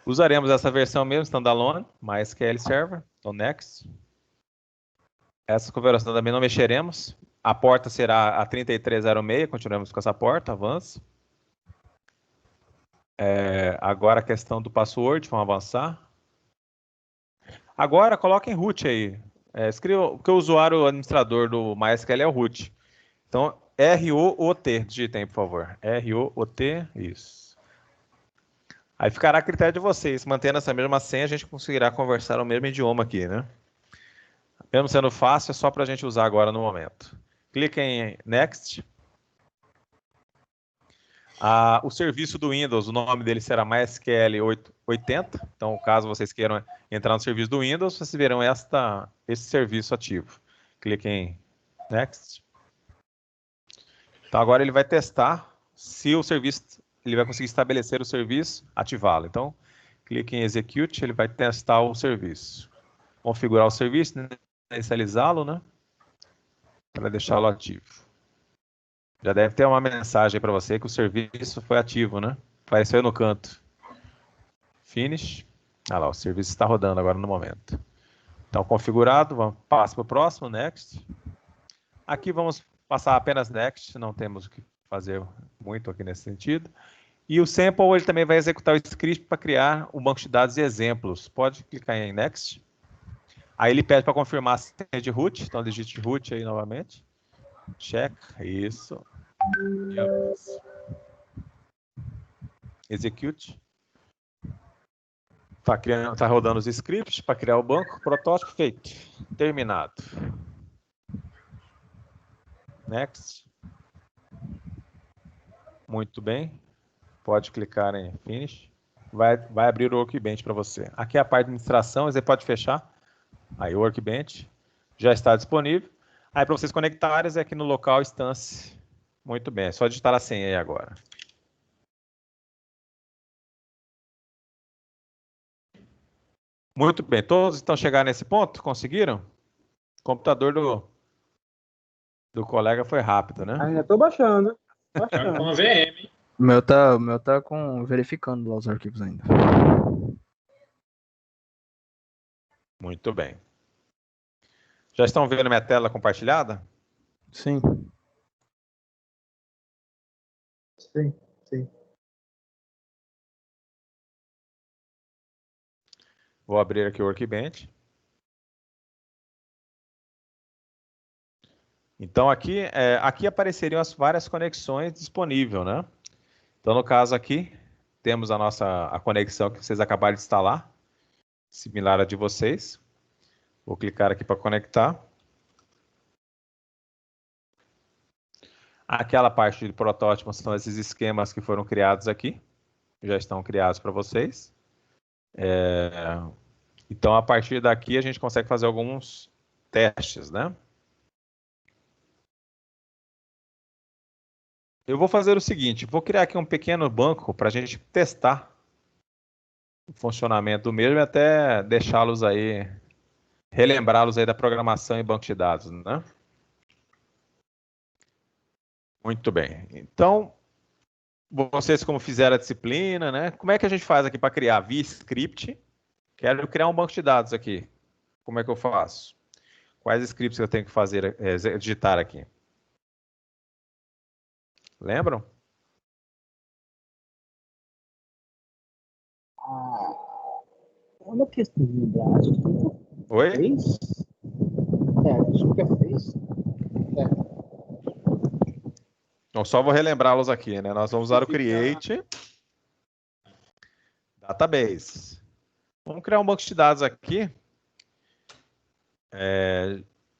Usaremos essa versão mesmo, standalone, MySQL Server. Então, Next. Essa configuração também não mexeremos. A porta será a 3306, continuamos com essa porta, avance. Agora a questão do password, vamos avançar. Agora coloque em root aí. Escreva, porque o usuário administrador do MySQL é o root. Então, ROOT, digita aí, por favor. ROOT, isso. Aí ficará a critério de vocês. Mantendo essa mesma senha, a gente conseguirá conversar o mesmo idioma aqui, né? Mesmo sendo fácil, é só para a gente usar agora no momento. Clique em Next. O serviço do Windows, o nome dele será MySQL 80. Então, caso vocês queiram entrar no serviço do Windows, vocês verão esse serviço ativo. Clique em Next. Então, agora ele vai testar se o serviço, ele vai conseguir estabelecer o serviço, ativá-lo. Então, clique em Execute, ele vai testar o serviço. Configurar o serviço, inicializá-lo, né? Para deixá-lo ativo. Já deve ter uma mensagem para você que o serviço foi ativo, né? Apareceu aí no canto. Finish. Ah lá, o serviço está rodando agora no momento. Então, configurado, vamos passar para o próximo, Next. Aqui vamos passar apenas Next, não temos o que fazer muito aqui nesse sentido. E o Sample, ele também vai executar o script para criar um banco de dados de exemplos. Pode clicar em Next. Aí ele pede para confirmar a senha de root, então digite root aí novamente. Check, isso. Execute. Tá rodando os scripts para criar o banco. Protótipo feito. Terminado. Next. Muito bem. Pode clicar em Finish. Vai abrir o Workbench para você. Aqui é a parte de administração, você pode fechar. Aí o Workbench já está disponível. Aí para vocês conectarem é aqui no local instance. Muito bem, é só digitar a senha aí agora. Muito bem, todos estão chegando nesse ponto? Conseguiram? O computador do colega foi rápido, né? Ainda tô baixando. Tá com a VM, hein? O meu tá verificando lá os arquivos ainda. Muito bem. Já estão vendo minha tela compartilhada? Sim. Sim, sim. Vou abrir aqui o Workbench. Então, aqui apareceriam as várias conexões disponíveis, né? Então, no caso aqui, temos a conexão que vocês acabaram de instalar, similar à de vocês. Vou clicar aqui para conectar. Aquela parte de protótipo são esses esquemas que foram criados aqui. Já estão criados para vocês. Então, a partir daqui, a gente consegue fazer alguns testes, né? Eu vou fazer o seguinte, vou criar aqui um pequeno banco para a gente testar o funcionamento do mesmo e até deixá-los aí, relembrá-los aí da programação em banco de dados, né? Muito bem. Então, vocês como fizeram a disciplina, né? Como é que a gente faz aqui para criar? Via script. Quero criar um banco de dados aqui. Como é que eu faço? Quais scripts eu tenho que fazer, digitar aqui? Lembram? Uma questão de lembrar, acho que Oi? fez. Acho que fez. Então, só vou relembrá-los aqui, né? Nós vamos usar o create database. Vamos criar um banco de dados aqui.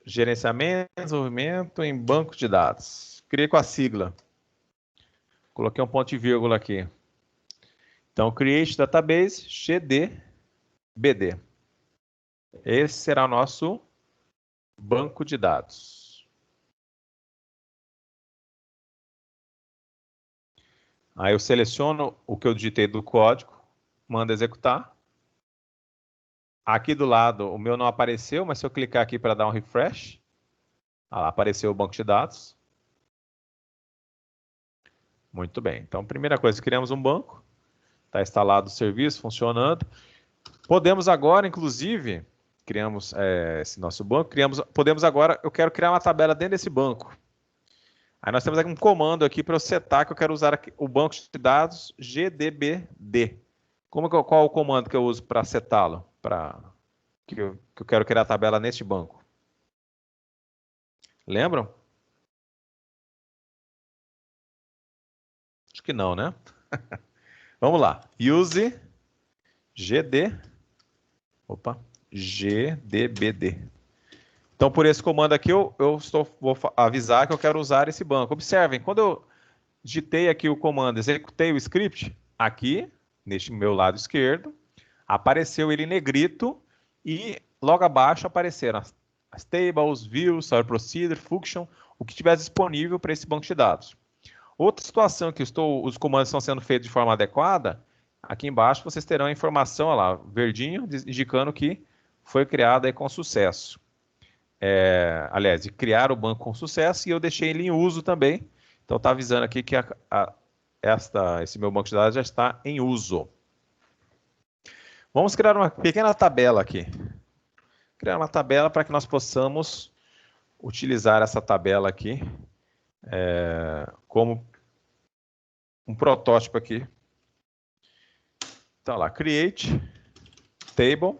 Gerenciamento, desenvolvimento em banco de dados. Criei com a sigla. Coloquei um ponto e vírgula aqui. Então, create database GDBD. Esse será o nosso banco de dados. Aí eu seleciono o que eu digitei do código, mando executar. Aqui do lado, o meu não apareceu, mas se eu clicar aqui para dar um refresh, lá, apareceu o banco de dados. Muito bem. Então, primeira coisa, criamos um banco. Está instalado o serviço, funcionando. Podemos agora, inclusive, criamos esse nosso banco, podemos agora, eu quero criar uma tabela dentro desse banco. Aí nós temos aqui um comando aqui para eu setar que eu quero usar aqui, o banco de dados GDBD. Qual o comando que eu uso para setá-lo? Que eu quero criar a tabela neste banco. Lembram? Acho que não, né? Vamos lá. Use GDBD. Então, por esse comando aqui, vou avisar que eu quero usar esse banco. Observem, quando eu digitei aqui o comando, executei o script, aqui, neste meu lado esquerdo, apareceu ele em negrito e logo abaixo apareceram as tables, views, stored procedure, function, o que tiver disponível para esse banco de dados. Outra situação que os comandos estão sendo feitos de forma adequada, aqui embaixo vocês terão a informação, olha lá, verdinho, indicando que foi criado aí com sucesso. Aliás, de criar o banco com sucesso, e eu deixei ele em uso também. Então está avisando aqui que esse meu banco de dados já está em uso. Vamos criar uma pequena tabela aqui. Criar uma tabela para que nós possamos utilizar essa tabela aqui como um protótipo aqui. Então lá, create table.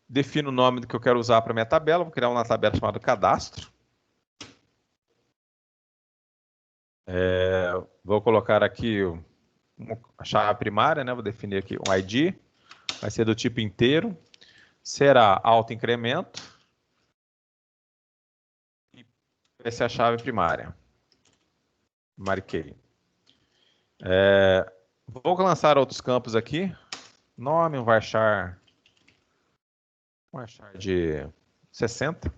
Defino o nome do que eu quero usar para minha tabela. Vou criar uma tabela chamada cadastro. Vou colocar aqui a chave primária, né? Vou definir aqui um ID. Vai ser do tipo inteiro. Será autoincremento. E vai ser a chave primária. Marquei. Vou lançar outros campos aqui. Nome, um varchar de 60.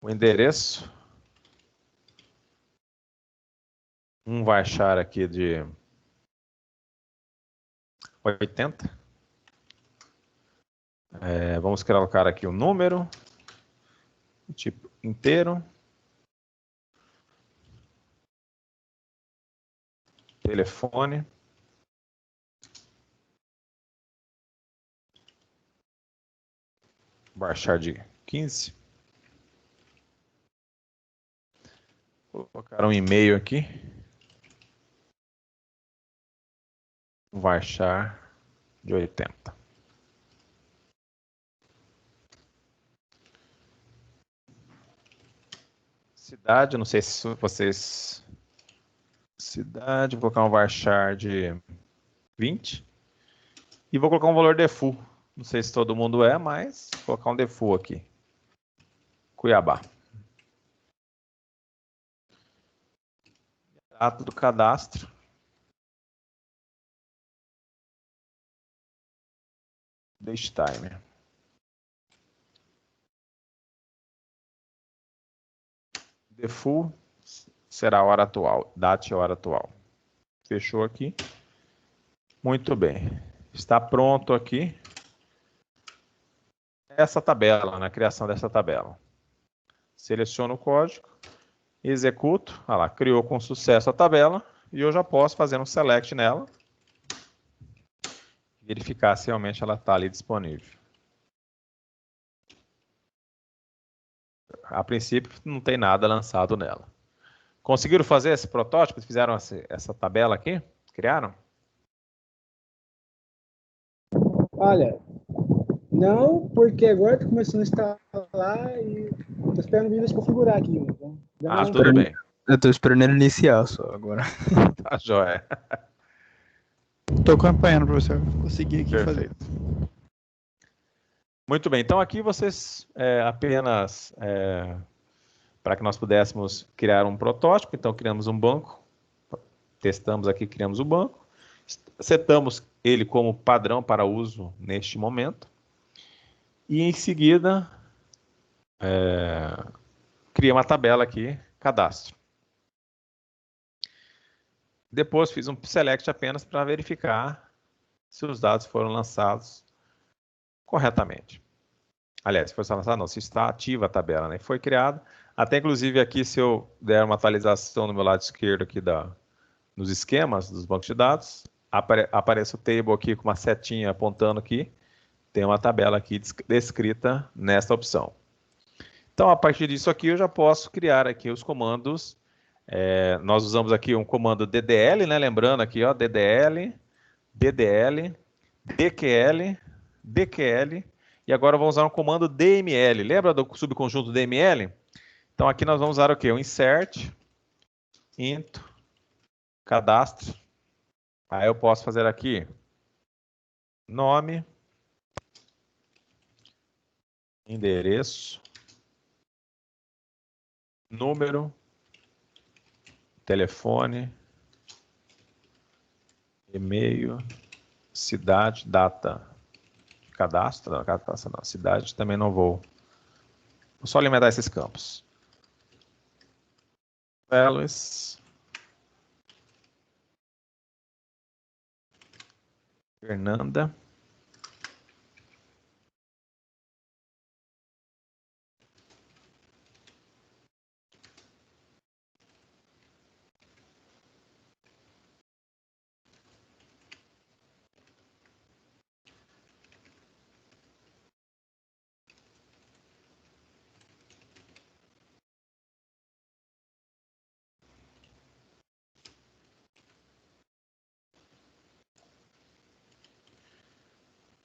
O endereço. Um varchar aqui de 80. Vamos colocar aqui o número. Tipo inteiro. Telefone. Varchar de 15. Vou colocar um e-mail aqui. Varchar de 80. Cidade, não sei se vocês... Cidade, vou colocar um varchar de 20. E vou colocar um valor default. Não sei se todo mundo mas vou colocar um default aqui. Cuiabá. Data do cadastro. Date time. Default será a hora atual. Date a hora atual. Fechou aqui. Muito bem. Está pronto aqui essa tabela, na criação dessa tabela. Seleciono o código, executo, olha lá, criou com sucesso a tabela, e eu já posso fazer um select nela, verificar se realmente ela está ali disponível. A princípio, não tem nada lançado nela. Conseguiram fazer esse protótipo? Fizeram essa tabela aqui? Criaram? Olha, não, porque agora está começando a instalar e estou esperando o vídeo se configurar aqui. Então, tudo bem. Eu estou esperando ele iniciar só agora. Tá joia. Estou acompanhando, professor. Consegui aqui Perfeito. fazer. Muito bem, então aqui vocês apenas para que nós pudéssemos criar um protótipo, então criamos um banco, testamos aqui, criamos o banco, setamos ele como padrão para uso neste momento, e em seguida Criei uma tabela aqui, cadastro. Depois fiz um select apenas para verificar se os dados foram lançados corretamente. Aliás, se foi lançado, não, se está ativa a tabela, né? Foi criada. Até inclusive aqui, se eu der uma atualização no meu lado esquerdo aqui nos esquemas dos bancos de dados, aparece o table aqui com uma setinha apontando aqui, tem uma tabela aqui descrita nesta opção. Então, a partir disso aqui, eu já posso criar aqui os comandos. Nós usamos aqui um comando DDL, né? Lembrando aqui, ó, DDL, DDL, DQL, DQL, e agora vamos usar um comando DML. Lembra do subconjunto DML? Então, aqui nós vamos usar o quê? O insert, int, cadastro. Aí eu posso fazer aqui nome, endereço, número, telefone, e-mail, cidade, data de cadastro, não, cidade também não vou. Vou só alimentar esses campos. Values, Fernanda.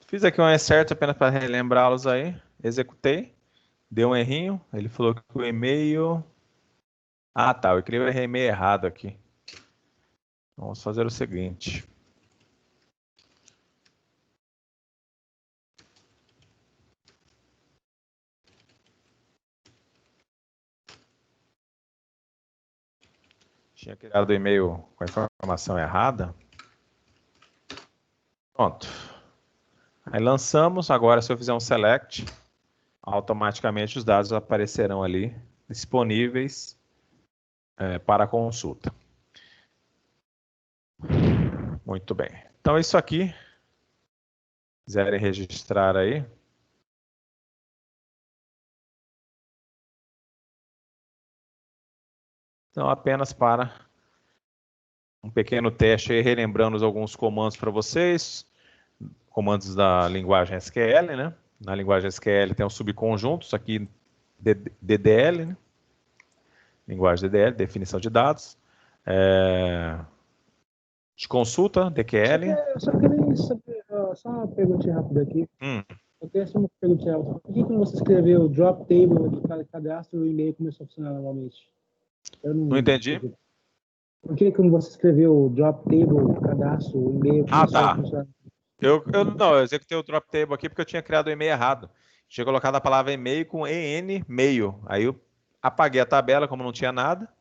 Fiz aqui um insert apenas para relembrá-los aí. Executei. Deu um errinho. Ele falou que o e-mail... Ah, tá. Eu escrevi o e-mail errado aqui. Vamos fazer o seguinte. Tinha criado o e-mail com a informação errada. Pronto. Aí lançamos. Agora, se eu fizer um select, automaticamente os dados aparecerão ali disponíveis para consulta. Muito bem. Então, isso aqui. Se quiserem registrar aí. Então, apenas para um pequeno teste aí, relembrando alguns comandos para vocês. Comandos da linguagem SQL, né? Na linguagem SQL tem os subconjuntos, aqui DDL, né? Linguagem DDL, definição de dados. De consulta, DQL. Eu só queria saber, só uma perguntinha rápida aqui. Eu queria só uma perguntinha. Por que quando você escreveu drop table de cadastro, o e-mail começou a funcionar novamente? Eu não entendi. Por que quando você escreveu drop table, cadastro, o e-mail começou a funcionar? Eu executei o drop table aqui porque eu tinha criado o e-mail errado. Tinha colocado a palavra e-mail com EN, meio. Aí eu apaguei a tabela, como não tinha nada.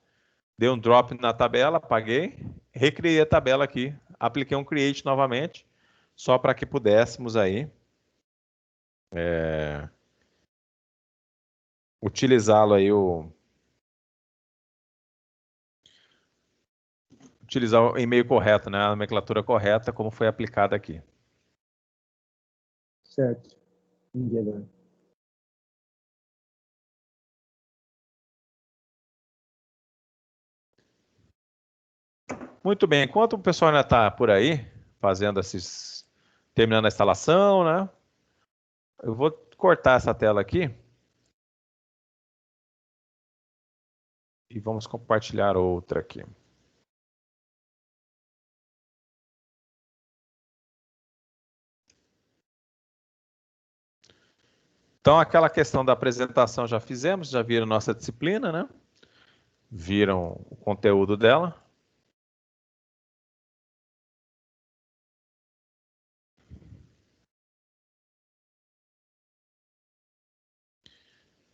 Dei um drop na tabela, apaguei. Recriei a tabela aqui. Apliquei um create novamente. Só para que pudéssemos aí utilizá-lo aí, utilizar o e-mail correto, né? A nomenclatura correta, como foi aplicada aqui. Certo. Entendi agora. Muito bem. Enquanto o pessoal ainda está por aí, terminando a instalação, né? Eu vou cortar essa tela aqui. E vamos compartilhar outra aqui. Então, aquela questão da apresentação já fizemos, já viram nossa disciplina, né? Viram o conteúdo dela.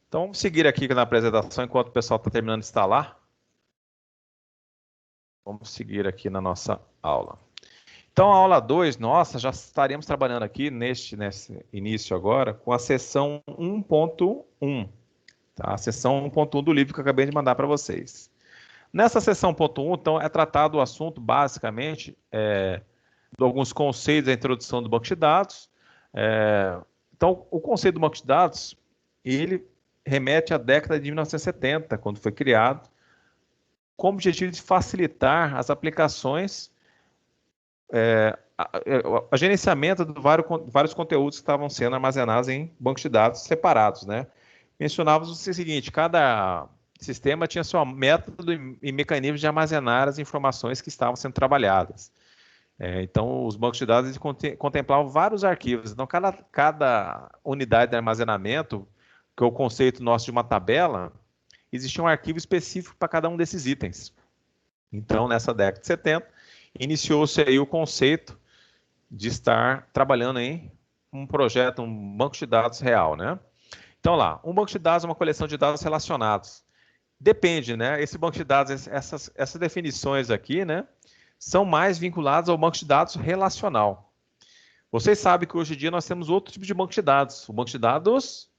Então, vamos seguir aqui na apresentação enquanto o pessoal está terminando de instalar. Vamos seguir aqui na nossa aula. Então, a aula 2, nossa, já estaremos trabalhando aqui nesse início agora com a seção 1.1. Tá? A seção 1.1 do livro que eu acabei de mandar para vocês. Nessa seção 1.1, então, é tratado o assunto, basicamente, de alguns conceitos da introdução do banco de dados. Então, o conceito do banco de dados, ele remete à década de 1970, quando foi criado, com o objetivo de facilitar as aplicações, a gerenciamento de vários conteúdos que estavam sendo armazenados em bancos de dados separados, né? Mencionávamos o seguinte: cada sistema tinha seu método e mecanismo de armazenar as informações que estavam sendo trabalhadas. Então, os bancos de dados contemplavam vários arquivos. Então, cada unidade de armazenamento, que é o conceito nosso de uma tabela, existia um arquivo específico para cada um desses itens. Então, nessa década de 70, iniciou-se aí o conceito de estar trabalhando em um projeto, um banco de dados real, né? Então, lá, um banco de dados é uma coleção de dados relacionados. Depende, né? Esse banco de dados, essas definições aqui, né, são mais vinculadas ao banco de dados relacional. Vocês sabem que hoje em dia nós temos outro tipo de banco de dados, o banco de dados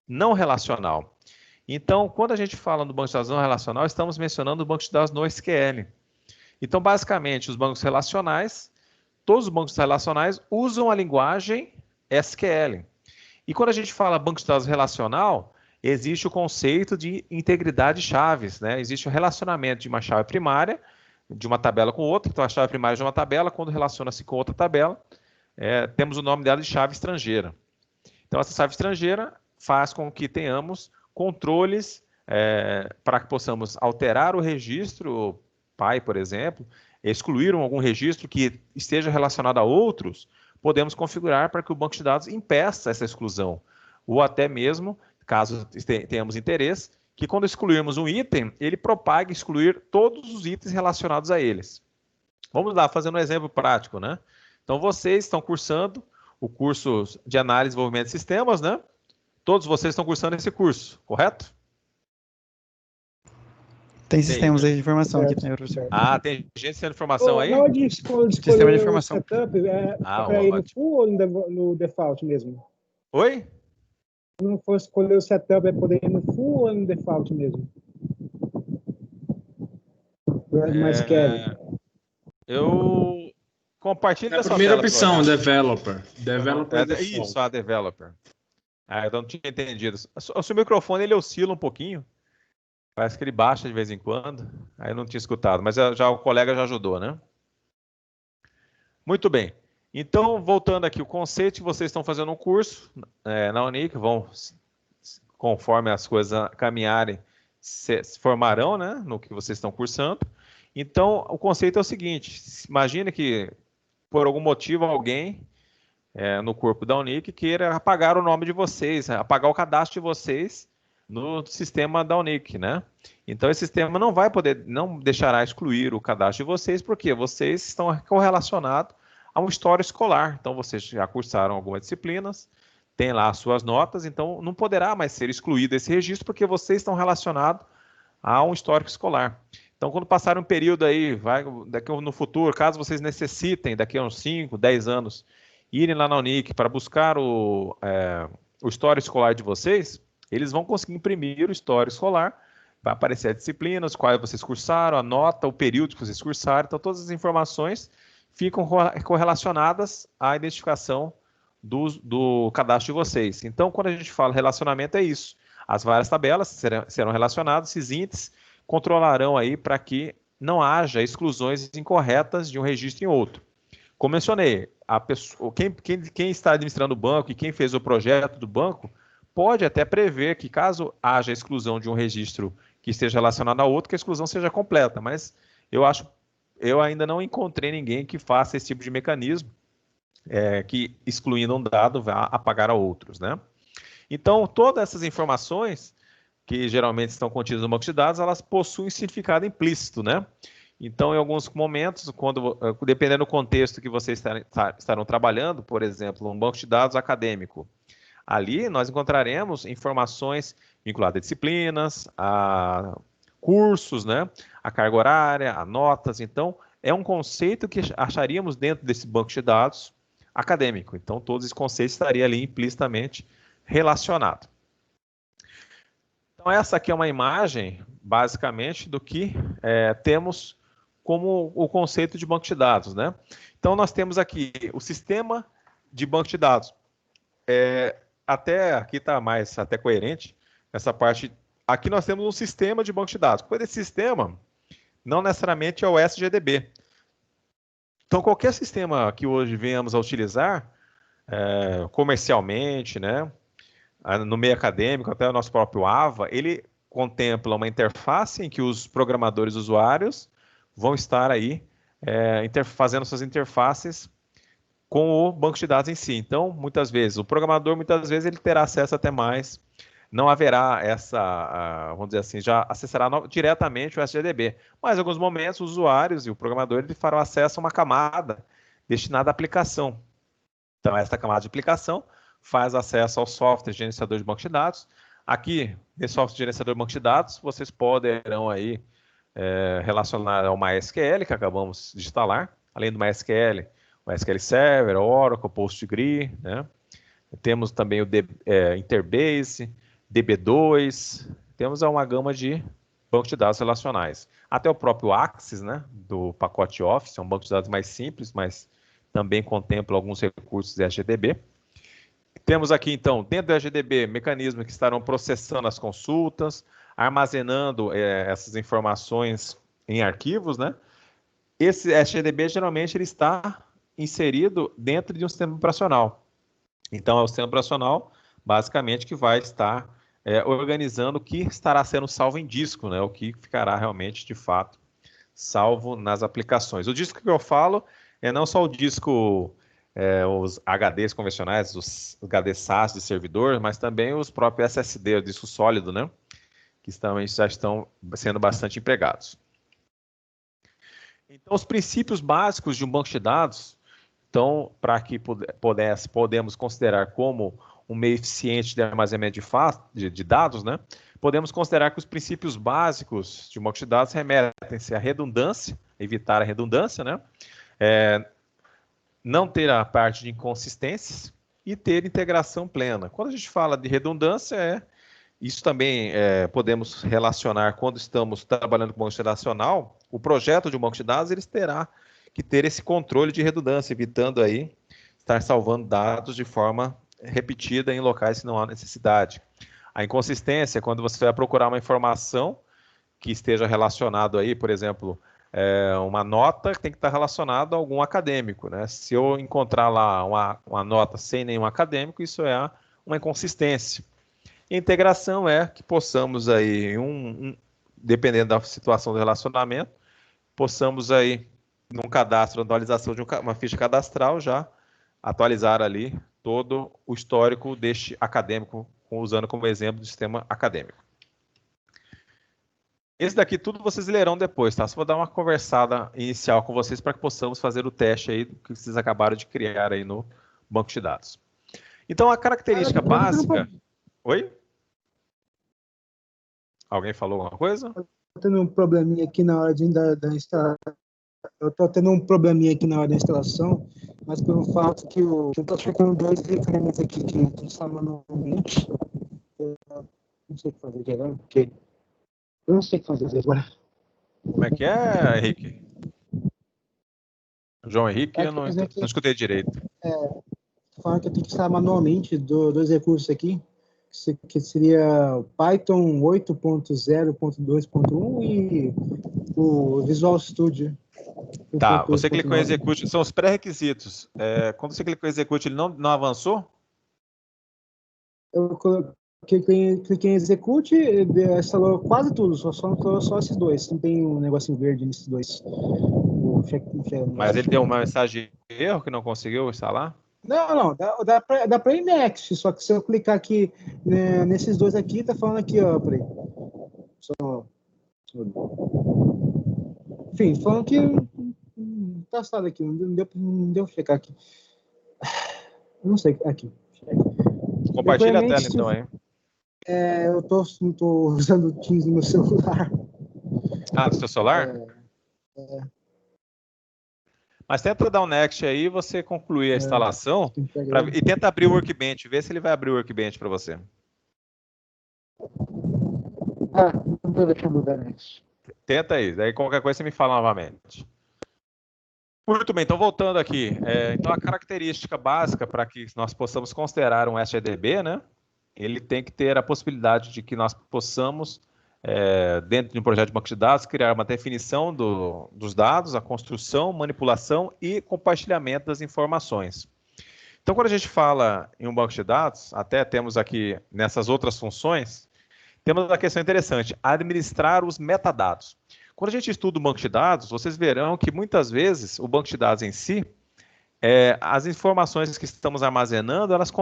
não relacional. Então, quando a gente fala do banco de dados não relacional, estamos mencionando o banco de dados no SQL. Então, basicamente, os bancos relacionais, todos os bancos relacionais usam a linguagem SQL. E quando a gente fala banco de dados relacional, existe o conceito de integridade de chaves, né? Existe o relacionamento de uma chave primária, de uma tabela com outra. Então, a chave primária de uma tabela, quando relaciona-se com outra tabela, temos o nome dela de chave estrangeira. Então, essa chave estrangeira faz com que tenhamos controles para que possamos alterar o registro pai, por exemplo, excluir algum registro que esteja relacionado a outros, podemos configurar para que o banco de dados impeça essa exclusão. Ou até mesmo, caso tenhamos interesse, que quando excluirmos um item, ele propague excluir todos os itens relacionados a eles. Vamos lá, fazendo um exemplo prático, né? Então, vocês estão cursando o curso de análise e desenvolvimento de sistemas, né? Todos vocês estão cursando esse curso, correto? Tem sistemas aí de informação aqui, né, professor? Ah, tem gente de informação aí? Na hora de escolher Sistema de informação. o setup, para ir no full ou no default mesmo? Oi? Se não for escolher o setup, é poder ir no full ou no default mesmo? Mais quero. Eu compartilho essa primeira opção, developer. Developer isso, a developer. Eu não tinha entendido. O seu microfone, ele oscila um pouquinho. Parece que ele baixa de vez em quando. Aí eu não tinha escutado, mas já o colega já ajudou, né? Muito bem. Então, voltando aqui, o conceito que vocês estão fazendo um curso na Unic, conforme as coisas caminharem, se formarão, né, no que vocês estão cursando. Então, o conceito é o seguinte: imagine que, por algum motivo, alguém no corpo da Unic queira apagar o nome de vocês, apagar o cadastro de vocês no sistema da Unic, né? Então, esse sistema não deixará excluir o cadastro de vocês, porque vocês estão correlacionados a uma história escolar. Então, vocês já cursaram algumas disciplinas, tem lá as suas notas, então não poderá mais ser excluído esse registro, porque vocês estão relacionados a um histórico escolar. Então, quando passar um período aí, daqui no futuro, caso vocês necessitem, daqui a uns 5, 10 anos, irem lá na Unic para buscar o histórico escolar de vocês, eles vão conseguir imprimir o histórico escolar, vai aparecer as disciplinas, quais vocês cursaram, a nota, o período que vocês cursaram, então todas as informações ficam correlacionadas à identificação do cadastro de vocês. Então, quando a gente fala relacionamento, é isso. As várias tabelas serão relacionadas, esses índices controlarão aí para que não haja exclusões incorretas de um registro em outro. Como mencionei, quem está administrando o banco e quem fez o projeto do banco pode até prever que, caso haja exclusão de um registro que esteja relacionado a outro, que a exclusão seja completa, mas eu ainda não encontrei ninguém que faça esse tipo de mecanismo, que excluindo um dado vá apagar a outros, né? Então, todas essas informações que geralmente estão contidas no banco de dados, elas possuem significado implícito, né? Então, em alguns momentos, dependendo do contexto que vocês estarão trabalhando, por exemplo, um banco de dados acadêmico, ali nós encontraremos informações vinculadas a disciplinas, a cursos, né? A carga horária, a notas. Então, é um conceito que acharíamos dentro desse banco de dados acadêmico. Então, todos esses conceitos estariam ali implicitamente relacionados. Então, essa aqui é uma imagem, basicamente, do que temos como o conceito de banco de dados, né? Então, nós temos aqui o sistema de banco de dados. Até aqui está mais até coerente, essa parte. Aqui nós temos um sistema de banco de dados. Por esse sistema, não necessariamente é o SGDB. Então, qualquer sistema que hoje venhamos a utilizar, comercialmente, né, no meio acadêmico, até o nosso próprio AVA, ele contempla uma interface em que os programadores usuários vão estar aí fazendo suas interfaces com o banco de dados em si. Então, muitas vezes, o programador, ele terá acesso até mais, não haverá vamos dizer assim, já acessará diretamente o SGDB. Mas, em alguns momentos, os usuários e o programador farão acesso a uma camada destinada à aplicação. Então, essa camada de aplicação faz acesso ao software gerenciador de banco de dados. Aqui, nesse software gerenciador de banco de dados, vocês poderão aí relacionar ao MySQL, que acabamos de instalar. Além do MySQL, o SQL Server, Oracle, PostgreSQL, né? Temos também o Interbase, DB2, temos uma gama de bancos de dados relacionais. Até o próprio Axis, né, do pacote Office, é um banco de dados mais simples, mas também contempla alguns recursos de SGDB. Temos aqui, então, dentro do SGDB, mecanismos que estarão processando as consultas, armazenando essas informações em arquivos, né? Esse SGDB, geralmente, ele está inserido dentro de um sistema operacional. Então, é o sistema operacional, basicamente, que vai estar organizando o que estará sendo salvo em disco, né? O que ficará realmente, de fato, salvo nas aplicações. O disco que eu falo é não só o disco, os HDs convencionais, os HD SAS de servidor, mas também os próprios SSD, o disco sólido, né? Que já estão sendo bastante empregados. Então, os princípios básicos de um banco de dados, então, para que podemos considerar como um meio eficiente de armazenamento de dados, né? Podemos considerar que os princípios básicos de um banco de dados remetem-se à redundância, evitar a redundância, né? Não ter a parte de inconsistências e ter integração plena. Quando a gente fala de redundância, isso também podemos relacionar quando estamos trabalhando com banco relacional, o projeto de um banco de dados ele terá que ter esse controle de redundância, evitando aí estar salvando dados de forma repetida em locais que não há necessidade. A inconsistência é quando você vai procurar uma informação que esteja relacionado aí, por exemplo, uma nota tem que estar relacionada a algum acadêmico, né? Se eu encontrar lá uma nota sem nenhum acadêmico, isso é uma inconsistência. E integração é que possamos aí, dependendo da situação do relacionamento, possamos aí, num cadastro, atualização de uma ficha cadastral, já atualizar ali todo o histórico deste acadêmico, usando como exemplo do sistema acadêmico. Esse daqui tudo vocês lerão depois, tá? Só vou dar uma conversada inicial com vocês para que possamos fazer o teste aí do que vocês acabaram de criar aí no banco de dados. Então, a característica básica... Oi? Alguém falou alguma coisa? Estou tendo um probleminha aqui na hora da instalação. Eu estou tendo um probleminha aqui na hora da instalação, mas pelo fato que eu estou checando dois requerimentos aqui que estão manualmente, eu não sei o que fazer agora, porque eu não sei o que fazer agora. Como é que é, Henrique? João Henrique, eu não escutei direito. Falando que eu tenho que instalar manualmente dois recursos aqui, que seria Python 8.0.2.1 e o Visual Studio. Tá, você clicou em Execute, são os pré-requisitos. Quando você clicou em Execute, ele não avançou? Eu cliquei em Execute, instalou quase tudo, só instalou só esses dois. Não tem um negocinho verde nesses dois. Mas ele deu uma mensagem de erro que não conseguiu instalar? Não, dá para ir next, só que se eu clicar aqui nesses dois aqui, tá falando aqui, ó, peraí. Enfim, falando que tá instalado aqui, não deu pra checar aqui. Eu não sei, aqui. Compartilha a tela então, hein? Eu tô usando o Teams no meu celular. Ah, no seu celular? Mas tenta dar um next aí e você concluir a instalação e tenta abrir o Workbench, vê se ele vai abrir o Workbench para você. não tô deixando mudar isso. Tenta aí, daí qualquer coisa você me fala novamente. Muito bem, então voltando aqui. Então a característica básica para que nós possamos considerar um SGDB, né? Ele tem que ter a possibilidade de que nós possamos, dentro de um projeto de banco de dados, criar uma definição dos dados, a construção, manipulação e compartilhamento das informações. Então, quando a gente fala em um banco de dados, até temos aqui nessas outras funções, temos uma questão interessante, administrar os metadados. Quando a gente estuda o banco de dados, vocês verão que muitas vezes o banco de dados em si, as informações que estamos armazenando, elas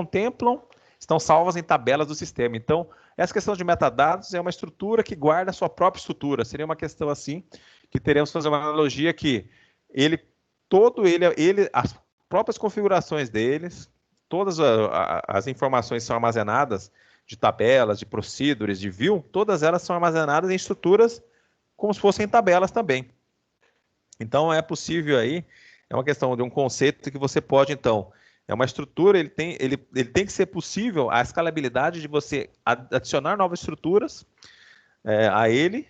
estão salvas em tabelas do sistema. Então, essa questão de metadados é uma estrutura que guarda a sua própria estrutura. Seria uma questão assim, que teremos que fazer uma analogia que as próprias configurações deles, todas as informações são armazenadas de tabelas, de procedures, de view, todas elas são armazenadas em estruturas como se fossem tabelas também. Então, é possível aí, é uma questão de um conceito que você pode, então, é uma estrutura, ele tem que ser possível a escalabilidade de você adicionar novas estruturas a ele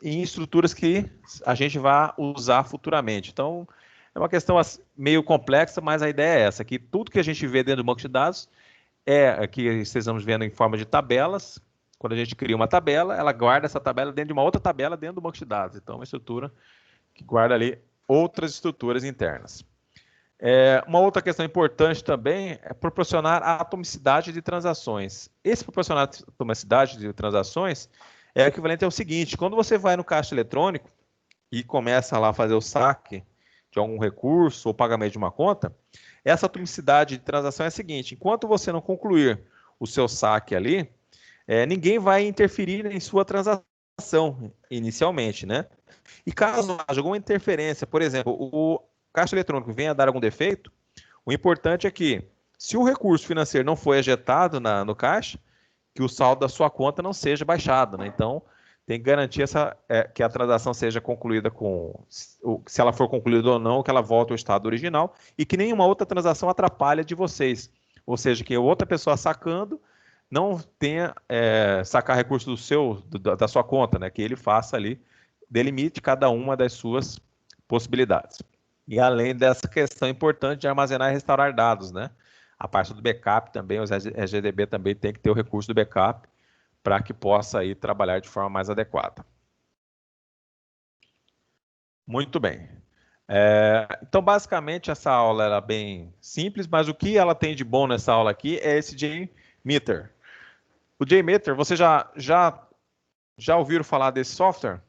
em estruturas que a gente vai usar futuramente. Então, é uma questão meio complexa, mas a ideia é essa, que tudo que a gente vê dentro do banco de dados aqui estamos vendo em forma de tabelas. Quando a gente cria uma tabela, ela guarda essa tabela dentro de uma outra tabela dentro do banco de dados. Então, é uma estrutura que guarda ali outras estruturas internas. Uma outra questão importante também é proporcionar a atomicidade de transações. Esse proporcionar a atomicidade de transações é equivalente ao seguinte: quando você vai no caixa eletrônico e começa lá a fazer o saque de algum recurso ou pagamento de uma conta, essa atomicidade de transação é a seguinte: enquanto você não concluir o seu saque ali, ninguém vai interferir em sua transação inicialmente, né? E caso haja alguma interferência, por exemplo, o caixa eletrônico venha a dar algum defeito, o importante é que, se o recurso financeiro não foi ejetado no caixa, que o saldo da sua conta não seja baixado, né? Então, tem que garantir que a transação seja concluída se ela for concluída ou não, que ela volte ao estado original e que nenhuma outra transação atrapalhe de vocês. Ou seja, que outra pessoa sacando não tenha sacar recurso da sua conta, né? Que ele faça ali, delimite cada uma das suas possibilidades. E além dessa questão importante de armazenar e restaurar dados, né? A parte do backup também, os SGDB também tem que ter o recurso do backup para que possa aí trabalhar de forma mais adequada. Muito bem. Então, basicamente, essa aula era bem simples, mas o que ela tem de bom nessa aula aqui é esse JMeter. O JMeter, você já ouviram falar desse software?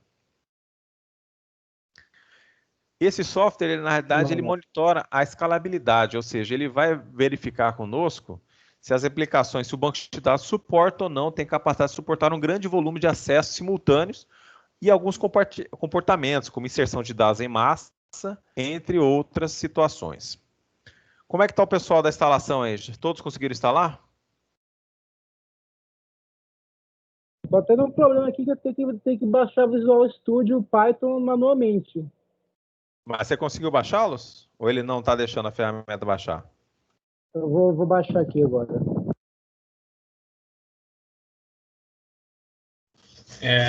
Esse software, ele, na realidade, ele monitora a escalabilidade, ou seja, ele vai verificar conosco se as aplicações, se o banco de dados suporta ou não, tem capacidade de suportar um grande volume de acessos simultâneos e alguns comportamentos, como inserção de dados em massa, entre outras situações. Como é que está o pessoal da instalação aí? Todos conseguiram instalar? Só tendo um problema aqui que eu tenho que baixar Visual Studio Python manualmente. Mas você conseguiu baixá-los? Ou ele não está deixando a ferramenta baixar? Eu vou baixar aqui agora.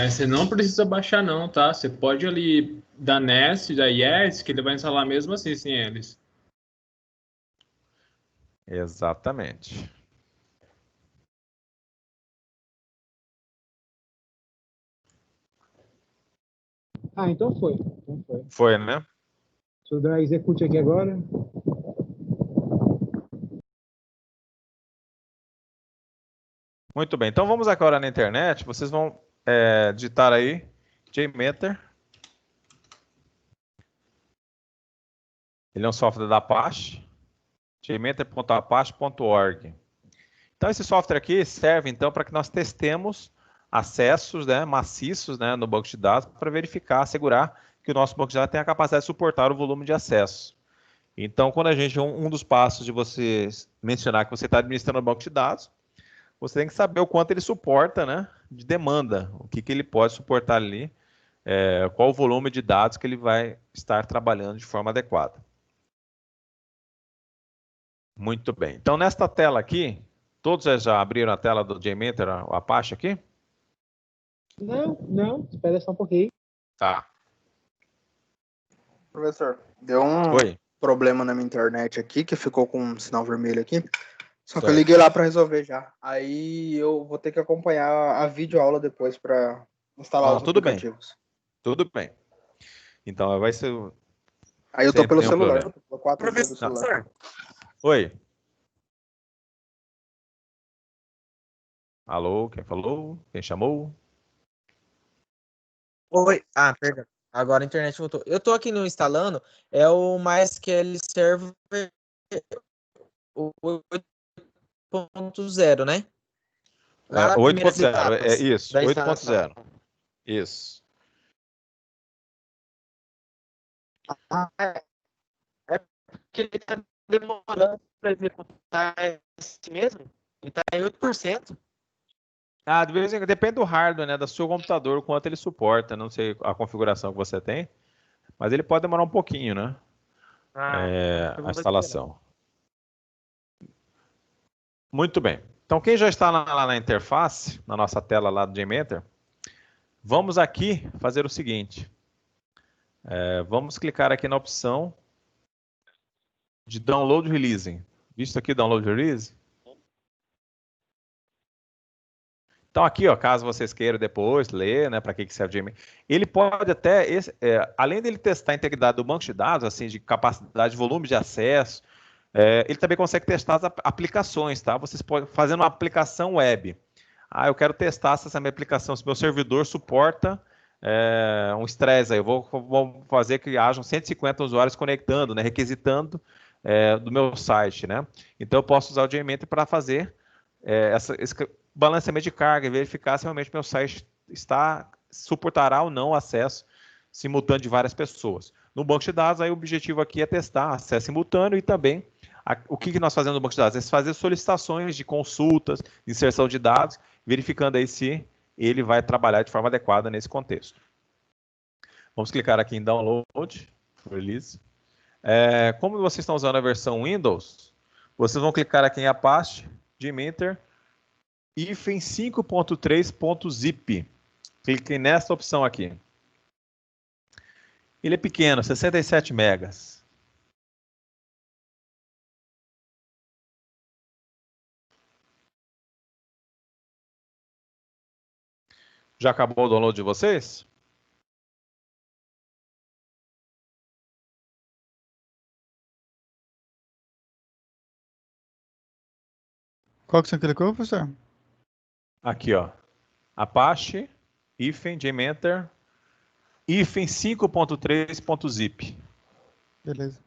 Você não precisa baixar não, tá? Você pode ali da Nest, da Yes, que ele vai instalar mesmo assim, sem eles. Exatamente. Então foi. Foi, né? Deixa eu dar execute aqui agora. Muito bem. Então vamos agora na internet. Vocês vão digitar aí JMeter. Ele é um software da Apache. jmeter.apache.org. Então esse software aqui serve então para que nós testemos acessos, né, maciços, né, no banco de dados para verificar, assegurar que o nosso banco de dados tem a capacidade de suportar o volume de acesso. Então, quando a gente, um dos passos de você mencionar que você está administrando o banco de dados, você tem que saber o quanto ele suporta, né, de demanda, o que ele pode suportar ali, qual o volume de dados que ele vai estar trabalhando de forma adequada. Muito bem. Então, nesta tela aqui, todos já abriram a tela do JMeter, o Apache aqui? Não, espera só um pouquinho. Tá. Professor, deu um Oi. problema na minha internet aqui, que ficou com um sinal vermelho aqui. Só que eu Certo. liguei lá para resolver já. Aí eu vou ter que acompanhar a videoaula depois para instalar Não, os tudo bem. aplicativos. Tudo bem. Então vai ser. Aí eu tô Sempre pelo tem um celular. problema. Tô 4G do celular. Professor. Oi. Alô, quem falou? Quem chamou? Oi. Ah, perdão. Agora a internet voltou. Eu tô aqui no instalando, é o MySQL Server o 8.0, né? Lá na primeiras 8.0, é etapas isso, da instalação. 8.0. Isso. É porque ele tá demorando para executar esse mesmo. Ele tá em 8%. Ah, de vez em quando, depende do hardware, né, do seu computador, o quanto ele suporta. Não sei a configuração que você tem, mas ele pode demorar um pouquinho, né? A instalação. Muito bem. Então, quem já está lá na interface, na nossa tela lá do JMeter, vamos aqui fazer o seguinte. Vamos clicar aqui na opção de Download Releasing. Visto aqui Download Release? Então aqui, ó, caso vocês queiram depois ler, né, para que serve o JMeter, ele pode até, além dele testar a integridade do banco de dados, assim, de capacidade, volume de acesso, ele também consegue testar as aplicações, tá? Vocês podem fazer uma aplicação web. Ah, eu quero testar se essa minha aplicação, se meu servidor suporta um estresse aí. Eu vou fazer que hajam 150 usuários conectando, né, requisitando do meu site, né? Então eu posso usar o JMeter para fazer esse balanceamento de carga e verificar se realmente meu site suportará ou não acesso simultâneo de várias pessoas. No banco de dados, aí o objetivo aqui é testar acesso simultâneo e também o que nós fazemos no banco de dados? É fazer solicitações de consultas, de inserção de dados, verificando aí se ele vai trabalhar de forma adequada nesse contexto. Vamos clicar aqui em Download, Release. Como vocês estão usando a versão Windows, vocês vão clicar aqui em Apache, JMeter, hífen 5.3.zip. Cliquem nessa opção aqui. Ele é pequeno, 67 megas. Já acabou o download de vocês? Qual que você clicou, professor? Aqui, ó. Apache, hífen, JMeter, hífen 5.3.zip. Beleza.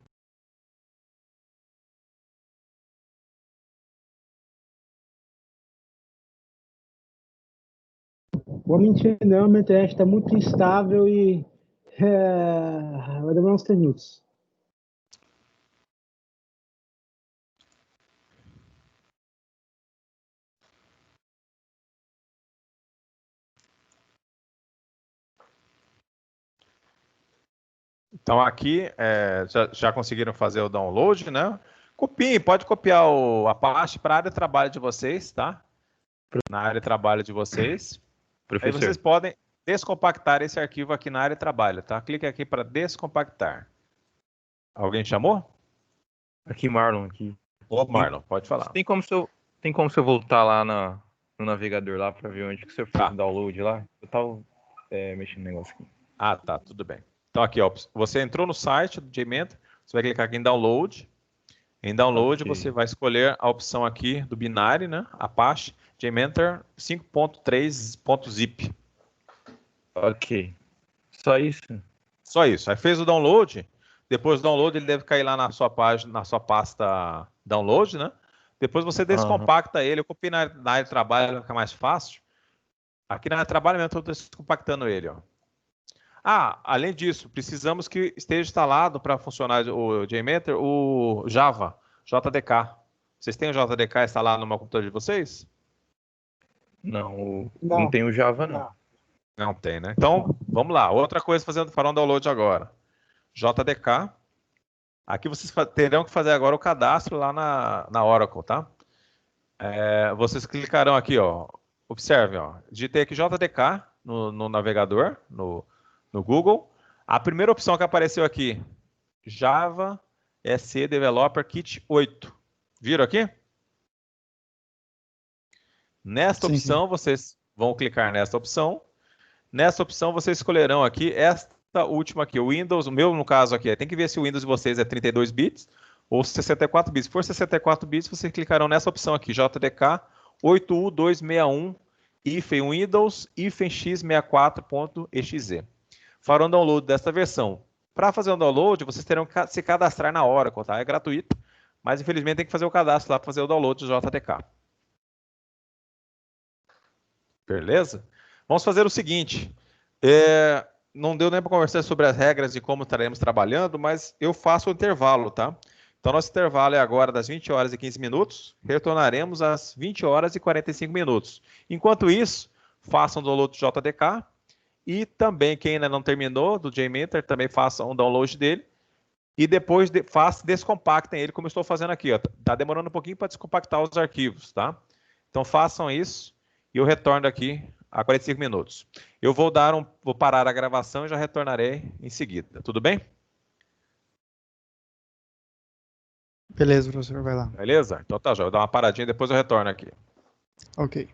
Vou mentir não, minha internet está muito instável e vai demorar uns 3 minutos. Então aqui já conseguiram fazer o download, né? Copiem, pode copiar o Apache para a área de trabalho de vocês, tá? Na área de trabalho de vocês. Aí vocês podem descompactar esse arquivo aqui na área de trabalho, tá? Clique aqui para descompactar. Alguém chamou? Aqui, Marlon, aqui. Ô, Marlon, pode falar. Tem como se eu voltar lá no navegador lá para ver onde que você fez o download lá? Eu tava mexendo no negócio aqui. Ah, tá, tudo bem. Então aqui, ó, você entrou no site do JMeter, você vai clicar aqui em Download. Em Download, você vai escolher a opção aqui do binário, né? Apache JMeter 5.3.zip. Ok. Só isso? Só isso. Aí fez o download. Depois do download, ele deve cair lá na sua página, na sua pasta download, né? Depois você descompacta ele. Eu copiei na área de trabalho, vai ficar mais fácil. Aqui na área de trabalho mesmo, estou descompactando ele, ó. Além disso, precisamos que esteja instalado para funcionar o JMeter o Java, JDK. Vocês têm o JDK instalado no computador de vocês? Não tem o Java, não. Não tem, né? Então, vamos lá. Outra coisa farão download agora. JDK. Aqui vocês terão que fazer agora o cadastro lá na Oracle, tá? Vocês clicarão aqui, ó. Observe, ó. Digitei aqui JDK no navegador, no Google. A primeira opção que apareceu aqui, Java SE Developer Kit 8. Viram aqui? Nesta opção, vocês vão clicar nesta opção. Nessa opção, vocês escolherão aqui esta última aqui, o Windows. O meu, no caso aqui, tem que ver se o Windows de vocês é 32 bits ou 64 bits. Se for 64 bits, vocês clicarão nessa opção aqui, JDK 8U261 Windows x64.exe. Farão download desta versão. Para fazer o download, vocês terão que se cadastrar na Oracle, tá? É gratuito, mas infelizmente tem que fazer o cadastro lá para fazer o download do JDK. Beleza? Vamos fazer o seguinte. Não deu nem para conversar sobre as regras de como estaremos trabalhando, mas eu faço o intervalo, tá? Então, nosso intervalo é agora das 20 horas e 15 minutos. Retornaremos às 20 horas e 45 minutos. Enquanto isso, façam o download do JDK. E também, quem ainda não terminou do JMeter, também façam um download dele. E depois descompactem ele, como eu estou fazendo aqui. Está demorando um pouquinho para descompactar os arquivos, tá? Então, façam isso. E eu retorno aqui a 45 minutos. Eu vou parar a gravação e já retornarei em seguida. Tudo bem? Beleza, professor, vai lá. Beleza? Então tá, já vou dar uma paradinha e depois eu retorno aqui. Ok.